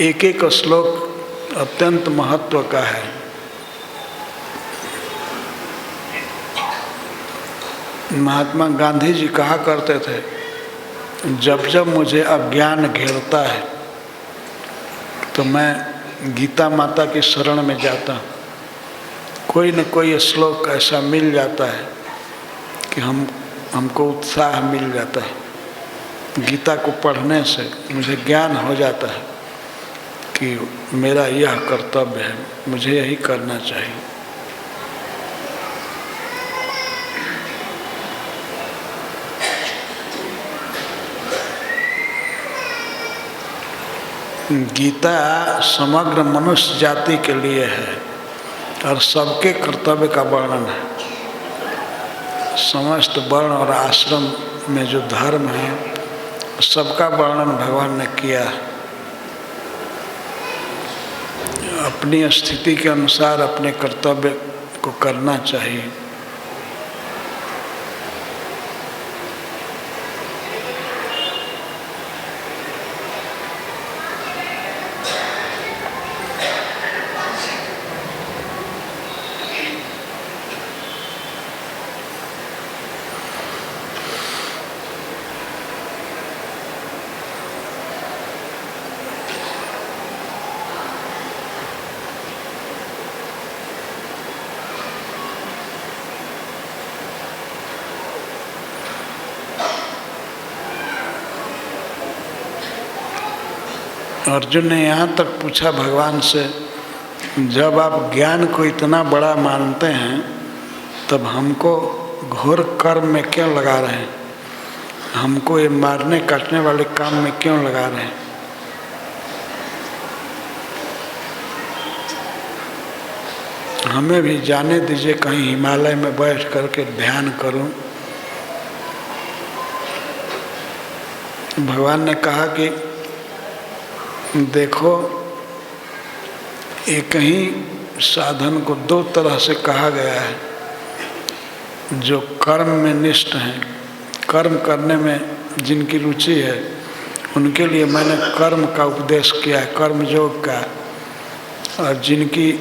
एक एक श्लोक अत्यंत महत्व का है। महात्मा गांधी जी कहा करते थे, जब जब मुझे अज्ञान घेरता है तो मैं गीता माता की शरण में जाता हूँ। कोई न कोई श्लोक ऐसा मिल जाता है कि हमको उत्साह मिल जाता है। गीता को पढ़ने से मुझे ज्ञान हो जाता है कि मेरा यह कर्तव्य है, मुझे यही करना चाहिए। गीता समग्र मनुष्य जाति के लिए है और सबके कर्तव्य का वर्णन है। समस्त वर्ण और आश्रम में जो धर्म है सबका वर्णन भगवान ने किया। अपनी स्थिति के अनुसार अपने कर्तव्य को करना चाहिए। अर्जुन ने यहाँ तक पूछा भगवान से, जब आप ज्ञान को इतना बड़ा मानते हैं तब हमको घोर कर्म में क्यों लगा रहे हैं? हमको ये मारने काटने वाले काम में क्यों लगा रहे हैं? हमें भी जाने दीजिए, कहीं हिमालय में बैठ करके ध्यान करूं। भगवान ने कहा कि देखो, एक ही साधन को दो तरह से कहा गया है। जो कर्म में निष्ठ हैं, कर्म करने में जिनकी रुचि है, उनके लिए मैंने कर्म का उपदेश किया है, कर्म योग का। और जिनकी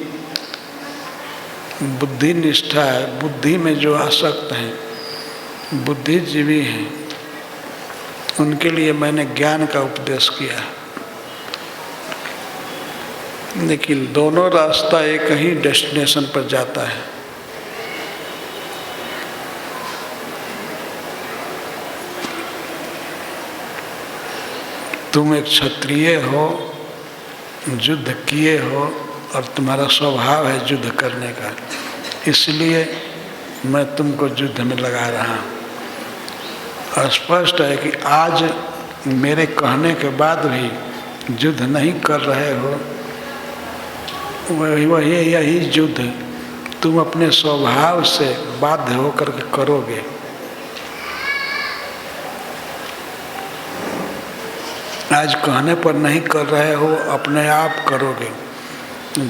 बुद्धि निष्ठा है, बुद्धि में जो आसक्त हैं, बुद्धिजीवी हैं, उनके लिए मैंने ज्ञान का उपदेश किया है। लेकिन दोनों रास्ता एक ही डेस्टिनेशन पर जाता है। तुम एक क्षत्रिय हो, युद्ध किए हो और तुम्हारा स्वभाव है युद्ध करने का, इसलिए मैं तुमको युद्ध में लगा रहा हूँ। स्पष्ट है कि आज मेरे कहने के बाद भी युद्ध नहीं कर रहे हो, वही यही युद्ध तुम अपने स्वभाव से बाध्य होकर के करोगे। आज कहने पर नहीं कर रहे हो, अपने आप करोगे।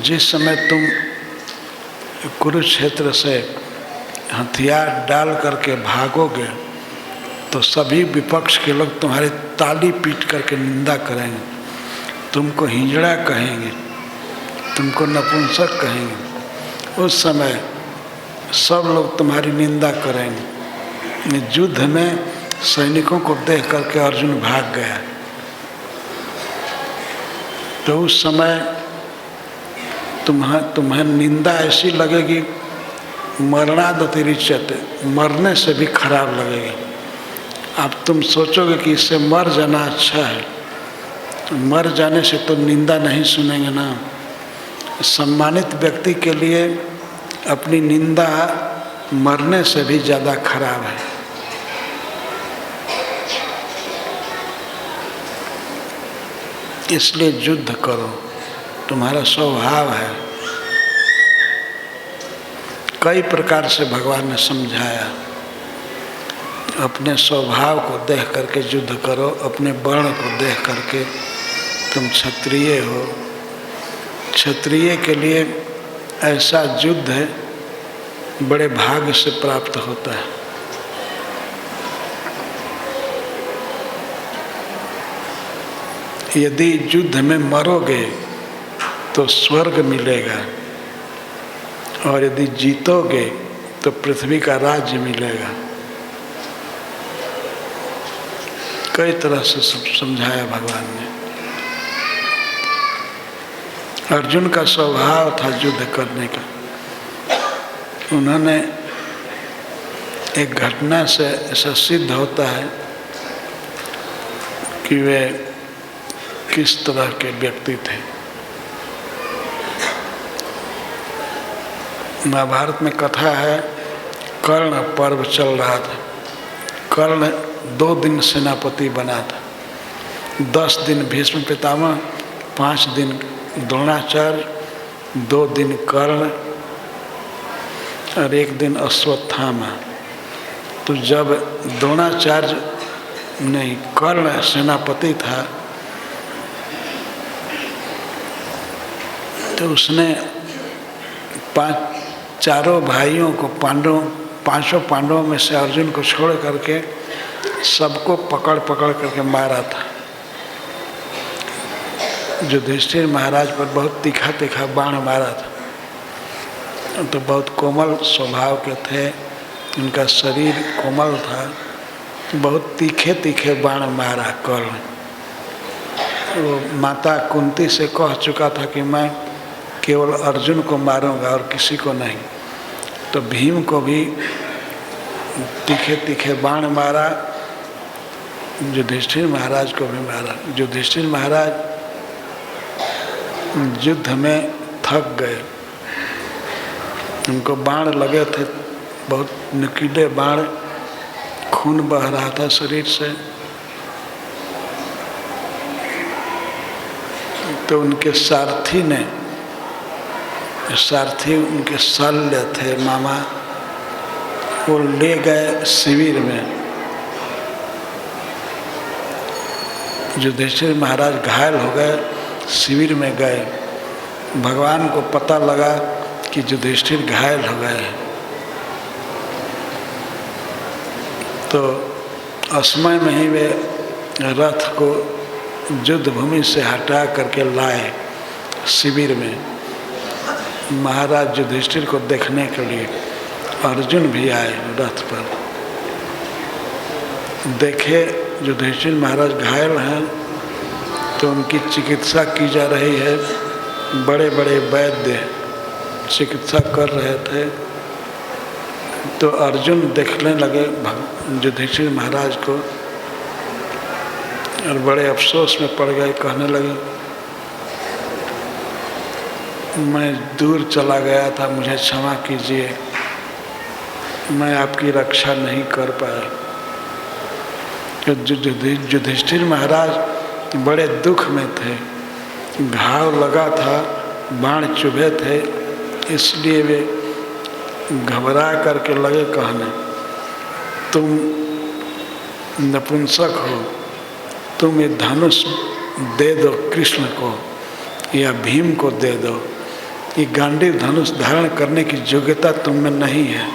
जिस समय तुम कुरुक्षेत्र से हथियार डाल करके भागोगे तो सभी विपक्ष के लोग तुम्हारी ताली पीट करके निंदा करेंगे, तुमको हिजड़ा कहेंगे, तुमको नपुंसक कहेंगे। उस समय सब लोग तुम्हारी निंदा करेंगे। युद्ध में सैनिकों को देख करके अर्जुन भाग गया। तो उस समय तुम्हें निंदा ऐसी लगेगी, मरणादतिरिच्यते, मरने से भी खराब लगेगी। अब तुम सोचोगे कि इससे मर जाना अच्छा है। मर जाने से तो निंदा नहीं सुनेंगे ना। सम्मानित व्यक्ति के लिए अपनी निंदा मरने से भी ज़्यादा खराब है। इसलिए युद्ध करो, तुम्हारा स्वभाव है। कई प्रकार से भगवान ने समझाया। अपने स्वभाव को देख करके युद्ध करो, अपने वर्ण को देख करके। तुम क्षत्रिय हो, क्षत्रिय के लिए ऐसा युद्ध है बड़े भाग्य से प्राप्त होता है। यदि युद्ध में मरोगे तो स्वर्ग मिलेगा, और यदि जीतोगे तो पृथ्वी का राज्य मिलेगा। कई तरह से समझाया भगवान ने। अर्जुन का स्वभाव था युद्ध करने का। उन्होंने एक घटना से ऐसा सिद्ध होता है कि वे किस तरह के व्यक्ति थे। महाभारत में कथा है, कर्ण पर्व चल रहा था। कर्ण 2 दिन सेनापति बना था। 10 दिन भीष्म पितामह, 5 दिन द्रोणाचार्य, 2 दिन कर्ण और 1 दिन अश्वत्थामा। तो जब द्रोणाचार्य नहीं, कर्ण सेनापति था, तो उसने 4 भाइयों को, पांचों पांडवों में से अर्जुन को छोड़ करके सबको पकड़ करके मारा था। युधिष्ठिर महाराज पर बहुत तीखा बाण मारा था। तो बहुत कोमल स्वभाव के थे, उनका शरीर कोमल था। बहुत तीखे बाण मारा कर्ण। वो माता कुंती से कह चुका था कि मैं केवल अर्जुन को मारूंगा और किसी को नहीं। तो भीम को भी तीखे बाण मारा, युधिष्ठिर महाराज को भी मारा। युधिष्ठिर महाराज युद्ध में थक गए। उनको बाण लगे थे, बहुत नुकीले बाण, खून बह रहा था शरीर से। तो उनके सारथी उनके शल्य थे मामा, वो ले गए शिविर में। युधिष्ठिर महाराज घायल हो गए, शिविर में गए। भगवान को पता लगा कि युधिष्ठिर घायल हो गए। तो असमय में ही वे रथ को युद्ध भूमि से हटा करके लाए शिविर में। महाराज युधिष्ठिर को देखने के लिए अर्जुन भी आए रथ पर। देखे युधिष्ठिर महाराज घायल हैं, तो उनकी चिकित्सा की जा रही है। बड़े बड़े वैद्य चिकित्सा कर रहे थे। तो अर्जुन देखने लगे युधिष्ठिर महाराज को और बड़े अफसोस में पड़ गए। कहने लगे, मैं दूर चला गया था, मुझे क्षमा कीजिए, मैं आपकी रक्षा नहीं कर पाया। युधिष्ठिर महाराज बड़े दुख में थे, घाव लगा था, बाण चुभे थे, इसलिए वे घबरा करके लगे कहने, तुम नपुंसक हो, तुम ये धनुष दे दो कृष्ण को या भीम को दे दो। ये गांडीव धनुष धारण करने की योग्यता तुम में नहीं है।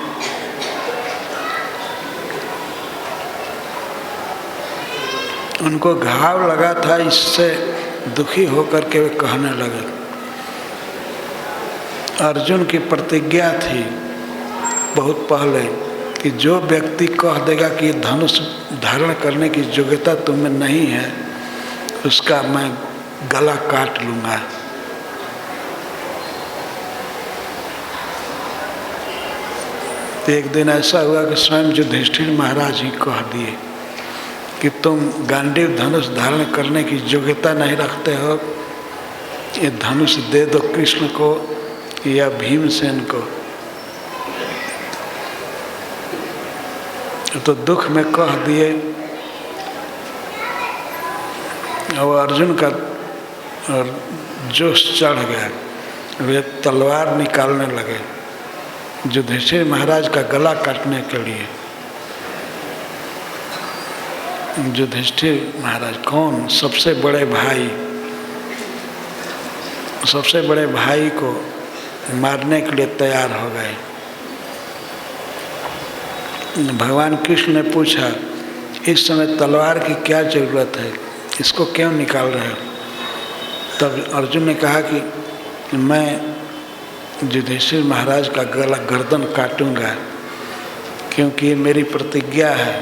उनको घाव लगा था, इससे दुखी होकर के वे कहने लगे। अर्जुन की प्रतिज्ञा थी बहुत पहले कि जो व्यक्ति कह देगा कि ये धनुष धारण करने की योग्यता तुम्हें नहीं है, उसका मैं गला काट लूँगा। एक दिन ऐसा हुआ कि स्वयं युधिष्ठिर महाराज ही कह दिए कि तुम गांडीव धनुष धारण करने की योग्यता नहीं रखते हो, ये धनुष दे दो कृष्ण को या भीमसेन को। तो दुख में कह दिए और अर्जुन का जोश चढ़ गया, वे तलवार निकालने लगे युधिष्ठिर महाराज का गला काटने के लिए। युधिष्ठिर महाराज कौन? सबसे बड़े भाई, सबसे बड़े भाई को मारने के लिए तैयार हो गए। भगवान कृष्ण ने पूछा, इस समय तलवार की क्या जरूरत है, इसको क्यों निकाल रहे हो? तब अर्जुन ने कहा कि मैं युधिष्ठिर महाराज का गला गर्दन काटूंगा, क्योंकि ये मेरी प्रतिज्ञा है।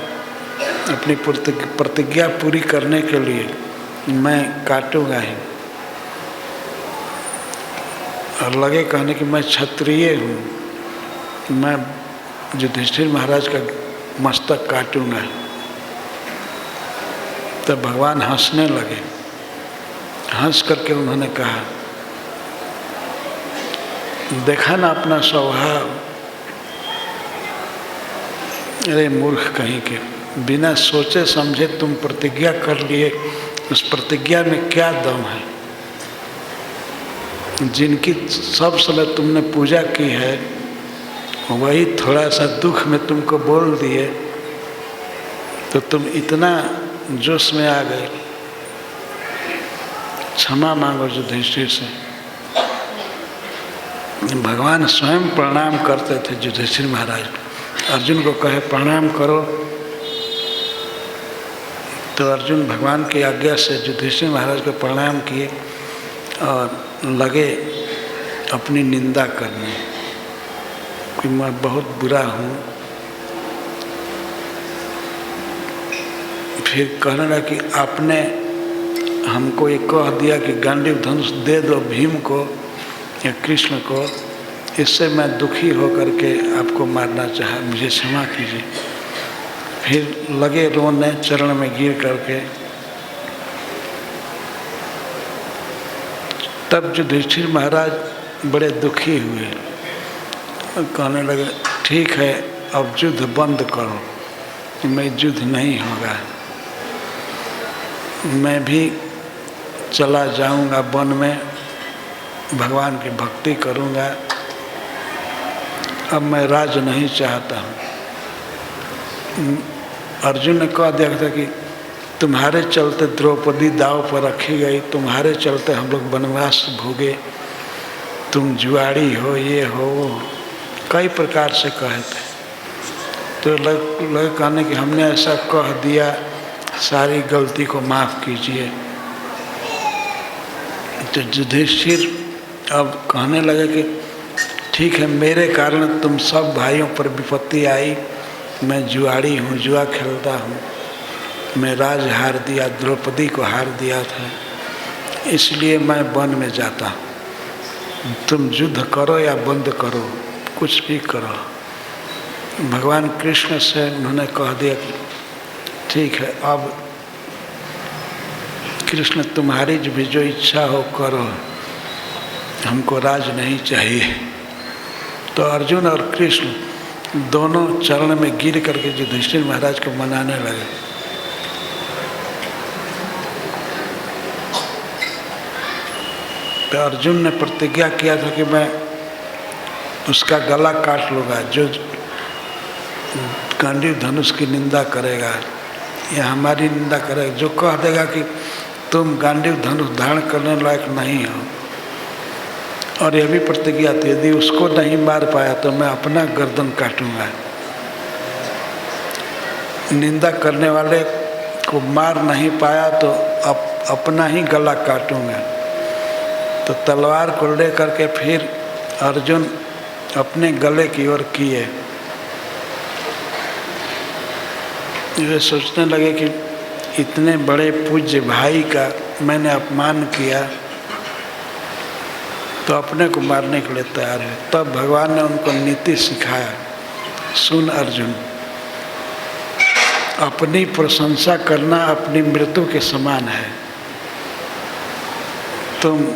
अपनी प्रतिज्ञा पूरी करने के लिए मैं काटूंगा ही। और लगे कहने कि मैं क्षत्रिय हूँ, मैं युधिष्ठिर महाराज का मस्तक काटूंगा। तब भगवान हंसने लगे। हंस करके उन्होंने कहा, देखा ना अपना स्वभाव, अरे मूर्ख कहीं के, बिना सोचे समझे तुम प्रतिज्ञा कर लिए, उस प्रतिज्ञा में क्या दम है? जिनकी सब समय तुमने पूजा की है, वही थोड़ा सा दुख में तुमको बोल दिए तो तुम इतना जोश में आ गए। क्षमा मांगो युधिष्ठिर से। भगवान स्वयं प्रणाम करते थे युधिष्ठिर महाराज। अर्जुन को कहे प्रणाम करो, तो अर्जुन भगवान की आज्ञा से युधिष्ठिर महाराज को प्रणाम किए और लगे अपनी निंदा करने कि मैं बहुत बुरा हूँ। फिर कहने लगा कि आपने हमको ये कह दिया कि गांडीव धनुष दे दो भीम को या कृष्ण को, इससे मैं दुखी होकर के आपको मारना चाहा, मुझे क्षमा कीजिए। फिर लगे रोने चरण में गिर करके। तब युधिष्ठिर महाराज बड़े दुखी हुए, कहने लगे ठीक है, अब युद्ध बंद करो, मैं युद्ध नहीं होगा, मैं भी चला जाऊंगा वन में, भगवान की भक्ति करूंगा, अब मैं राज नहीं चाहता हूँ। अर्जुन ने कह दिया था कि तुम्हारे चलते द्रौपदी दाव पर रखी गई, तुम्हारे चलते हम लोग वनवास भोगे, तुम जुआड़ी हो, ये हो, कई प्रकार से कहे थे। तो लग कहने कि हमने ऐसा कह दिया, सारी गलती को माफ़ कीजिए। तो युधिष्ठिर अब कहने लगे कि ठीक है, मेरे कारण तुम सब भाइयों पर विपत्ति आई, मैं जुआड़ी हूँ, जुआ खेलता हूँ, मैं राज हार दिया, द्रौपदी को हार दिया था, इसलिए मैं वन में जाता हूँ। तुम युद्ध करो या बंद करो, कुछ भी करो। भगवान कृष्ण से उन्होंने कह दिया कि ठीक है, अब कृष्ण तुम्हारी भी जो इच्छा हो करो, हमको राज नहीं चाहिए। तो अर्जुन और कृष्ण दोनों चरण में गिर करके युधिष्ठिर महाराज को मनाने लगे। तो अर्जुन ने प्रतिज्ञा किया था कि मैं उसका गला काट लूँगा, जो गांडीव धनुष की निंदा करेगा या हमारी निंदा करेगा, जो कह देगा कि तुम गांडीव धनुष धारण करने लायक नहीं हो। और यह भी प्रतिज्ञा थी, यदि उसको नहीं मार पाया तो मैं अपना गर्दन काटूंगा, निंदा करने वाले को मार नहीं पाया तो अपना ही गला काटूंगा। तो तलवार को ले करके फिर अर्जुन अपने गले की ओर किए वे सोचने लगे कि इतने बड़े पूज्य भाई का मैंने अपमान किया तो अपने को मारने के लिए तैयार है। तब भगवान ने उनको नीति सिखाया, सुन अर्जुन, अपनी प्रशंसा करना अपनी मृत्यु के समान है। तुम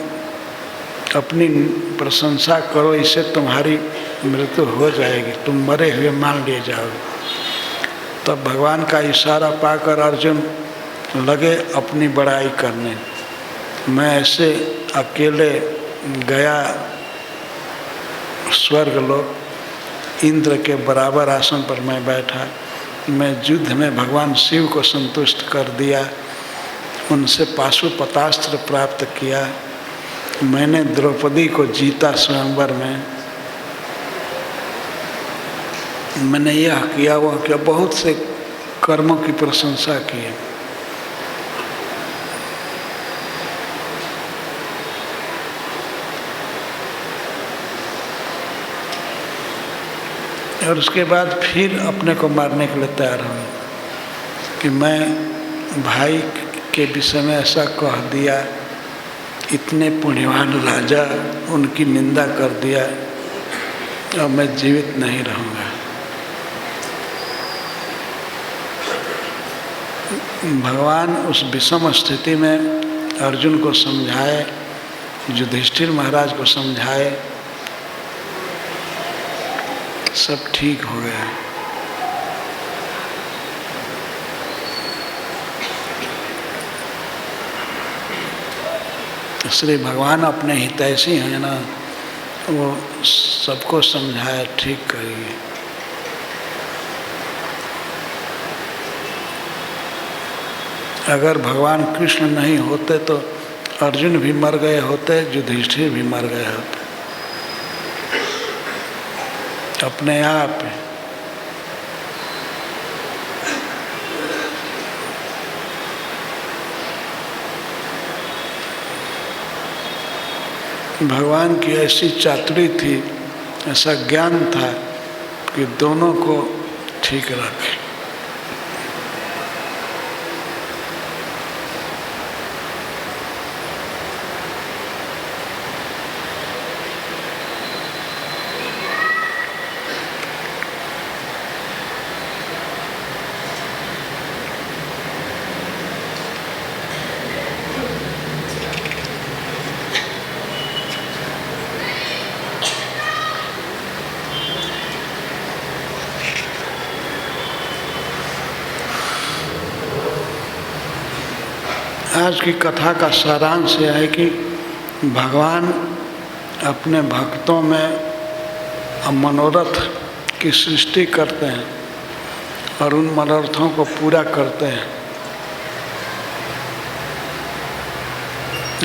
अपनी प्रशंसा करो, इससे तुम्हारी मृत्यु हो जाएगी, तुम मरे हुए मान लिए जाओगे। तब भगवान का इशारा पाकर अर्जुन लगे अपनी बड़ाई करने। मैं ऐसे अकेले गया स्वर्गलोक, इंद्र के बराबर आसन पर मैं बैठा, मैं युद्ध में भगवान शिव को संतुष्ट कर दिया, उनसे पाशुपतास्त्र प्राप्त किया, मैंने द्रौपदी को जीता स्वयंवर में, मैंने यह किया वह किया, बहुत से कर्मों की प्रशंसा की। और उसके बाद फिर अपने को मारने के लिए तैयार हुए कि मैं भाई के विषय में ऐसा कह दिया, इतने पुण्यवान राजा, उनकी निंदा कर दिया, अब मैं जीवित नहीं रहूँगा। भगवान उस विषम स्थिति में अर्जुन को समझाए, युधिष्ठिर महाराज को समझाए, सब ठीक हो गया। श्री भगवान अपने हितैषी हैं ना, वो सबको समझाए, ठीक करिए। अगर भगवान कृष्ण नहीं होते तो अर्जुन भी मर गए होते, युधिष्ठिर भी मर गए होते अपने आप। भगवान की ऐसी चातुरी थी, ऐसा ज्ञान था कि दोनों को ठीक रखे। आज की कथा का सारांश यह है कि भगवान अपने भक्तों में मनोरथ की सृष्टि करते हैं और उन मनोरथों को पूरा करते हैं।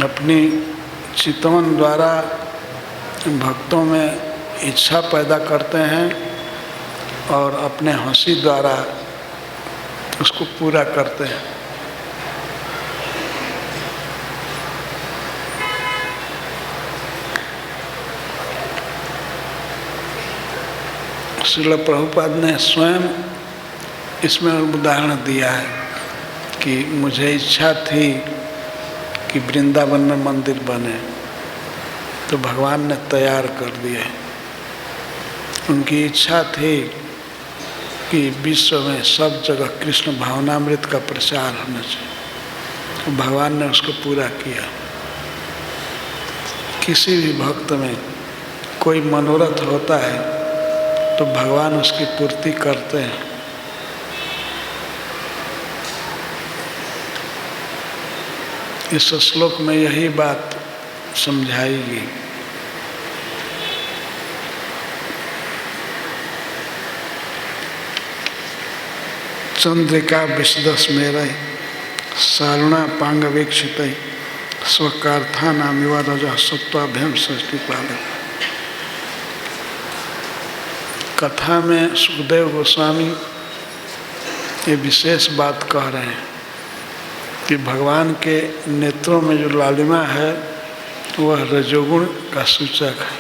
अपनी चितवन द्वारा भक्तों में इच्छा पैदा करते हैं और अपने हंसी द्वारा उसको पूरा करते हैं। श्रील प्रभुपाद ने स्वयं इसमें उदाहरण दिया है कि मुझे इच्छा थी कि वृंदावन में मंदिर बने तो भगवान ने तैयार कर दिए। उनकी इच्छा थी कि विश्व में सब जगह कृष्ण भावनामृत का प्रचार होना चाहिए, तो भगवान ने उसको पूरा किया। किसी भी भक्त में कोई मनोरथ होता है तो भगवान उसकी पूर्ति करते हैं। इस श्लोक में यही बात समझाई गई। चंद्रिका विशदस्मेर सारुणा पांग वीक्षित स्वकार्था नामिव रजः सत्वाभ्याम सृष्टिपालक। कथा में सुखदेव गोस्वामी ये विशेष बात कह रहे हैं कि भगवान के नेत्रों में जो लालिमा है वह रजोगुण का सूचक है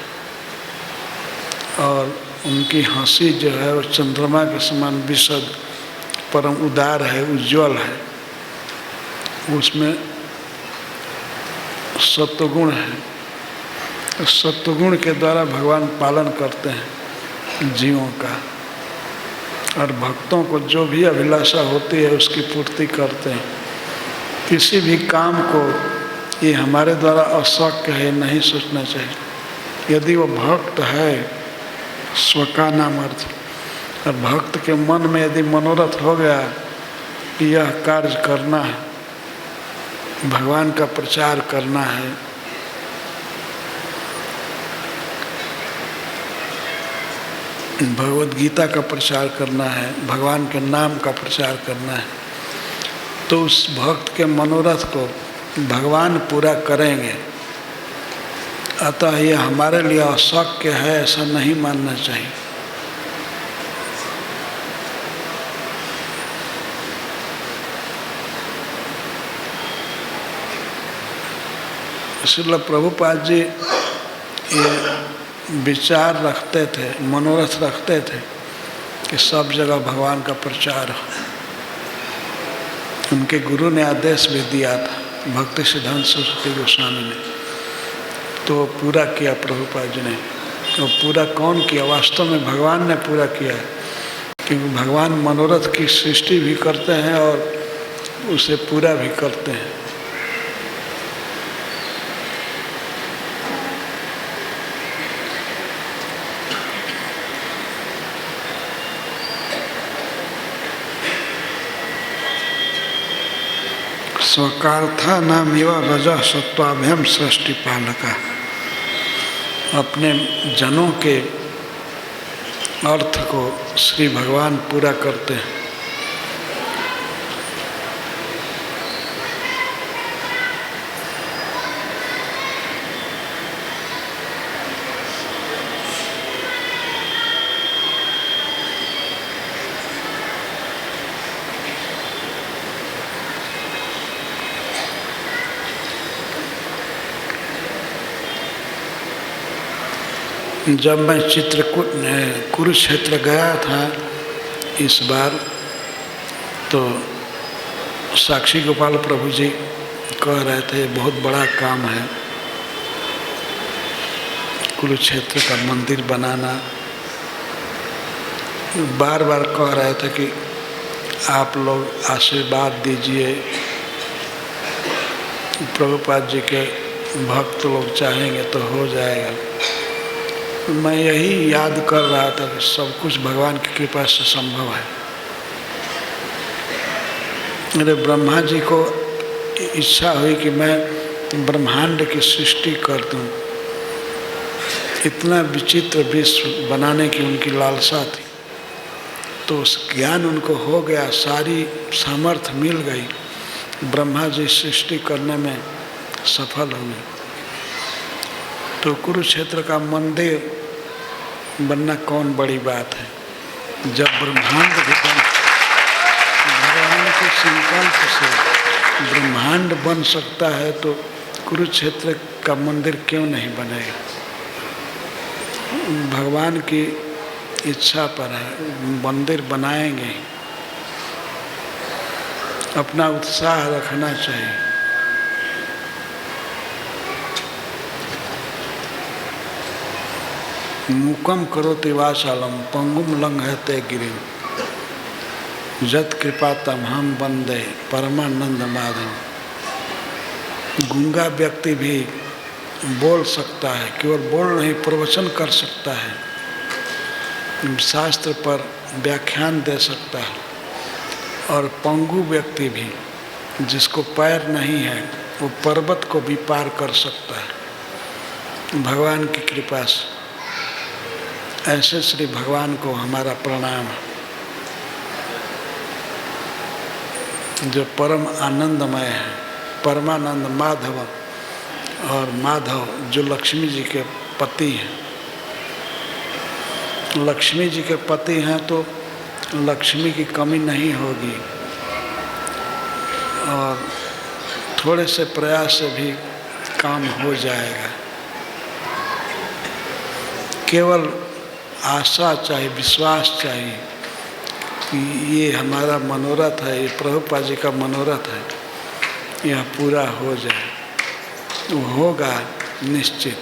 और उनकी हंसी जो है वो चंद्रमा के समान विशद परम उदार है, उज्ज्वल है, उसमें सत्वगुण है। सत्वगुण के द्वारा भगवान पालन करते हैं जीवों का, और भक्तों को जो भी अभिलाषा होती है उसकी पूर्ति करते हैं। किसी भी काम को ये हमारे द्वारा अशक्य है नहीं सोचना चाहिए। यदि वो भक्त है, स्व का नाम अर्थ, और भक्त के मन में यदि मनोरथ हो गया कि यह कार्य करना है, भगवान का प्रचार करना है, भगवद गीता का प्रचार करना है, भगवान के नाम का प्रचार करना है, तो उस भक्त के मनोरथ को भगवान पूरा करेंगे। अतः ये हमारे लिए अशक्य है ऐसा नहीं मानना चाहिए। श्रील प्रभुपाद जी ये विचार रखते थे, मनोरथ रखते थे कि सब जगह भगवान का प्रचार हो। उनके गुरु ने आदेश भी दिया था, भक्ति सिद्धांत सरस्वती गोस्वामी ने, तो पूरा किया प्रभुपाद जी ने। तो पूरा कौन किया? वास्तव में भगवान ने पूरा किया है, क्योंकि भगवान मनोरथ की सृष्टि भी करते हैं और उसे पूरा भी करते हैं। स्वकार्था नामिव रजः सत्वाभ्यम सृष्टि पालका। अपने जनों के अर्थ को श्री भगवान पूरा करते हैं। जब मैं कुरुक्षेत्र गया था इस बार, तो साक्षी गोपाल प्रभु जी कह रहे थे बहुत बड़ा काम है कुरुक्षेत्र का मंदिर बनाना। बार बार कह रहे थे कि आप लोग आशीर्वाद दीजिए, प्रभुपाद जी के भक्त लोग चाहेंगे तो हो जाएगा। मैं यही याद कर रहा था कि सब कुछ भगवान की कृपा से संभव है। मेरे ब्रह्मा जी को इच्छा हुई कि मैं ब्रह्मांड की सृष्टि कर दूं। इतना विचित्र विश्व बनाने की उनकी लालसा थी, तो उस ज्ञान उनको हो गया, सारी सामर्थ्य मिल गई, ब्रह्मा जी सृष्टि करने में सफल हुए। तो कुरुक्षेत्र का मंदिर बनना कौन बड़ी बात है। जब ब्रह्मांड भी भगवान के संकल्प से ब्रह्मांड बन सकता है, तो कुरुक्षेत्र का मंदिर क्यों नहीं बनेगा? भगवान की इच्छा पर है, मंदिर बनाएंगे। अपना उत्साह रखना चाहिए। मूकम करोति वाचालम पंगुम लंघयते गिरिम यत् कृपा तमहम वंदे परमानंद माधव। गूंगा व्यक्ति भी बोल सकता है, केवल बोल नहीं प्रवचन कर सकता है, शास्त्र पर व्याख्यान दे सकता है। और पंगु व्यक्ति भी, जिसको पैर नहीं है, वो पर्वत को भी पार कर सकता है भगवान की कृपा से। ऐसे श्री भगवान को हमारा प्रणाम, जो परम आनंदमय है, परमानंद माधव। और माधव जो लक्ष्मी जी के पति हैं, लक्ष्मी जी के पति हैं, तो लक्ष्मी की कमी नहीं होगी, और थोड़े से प्रयास से भी काम हो जाएगा। केवल आशा चाहिए, विश्वास चाहिए कि ये हमारा मनोरथ है, ये प्रभुपाद जी का मनोरथ है, यह पूरा हो जाए, वो होगा निश्चित।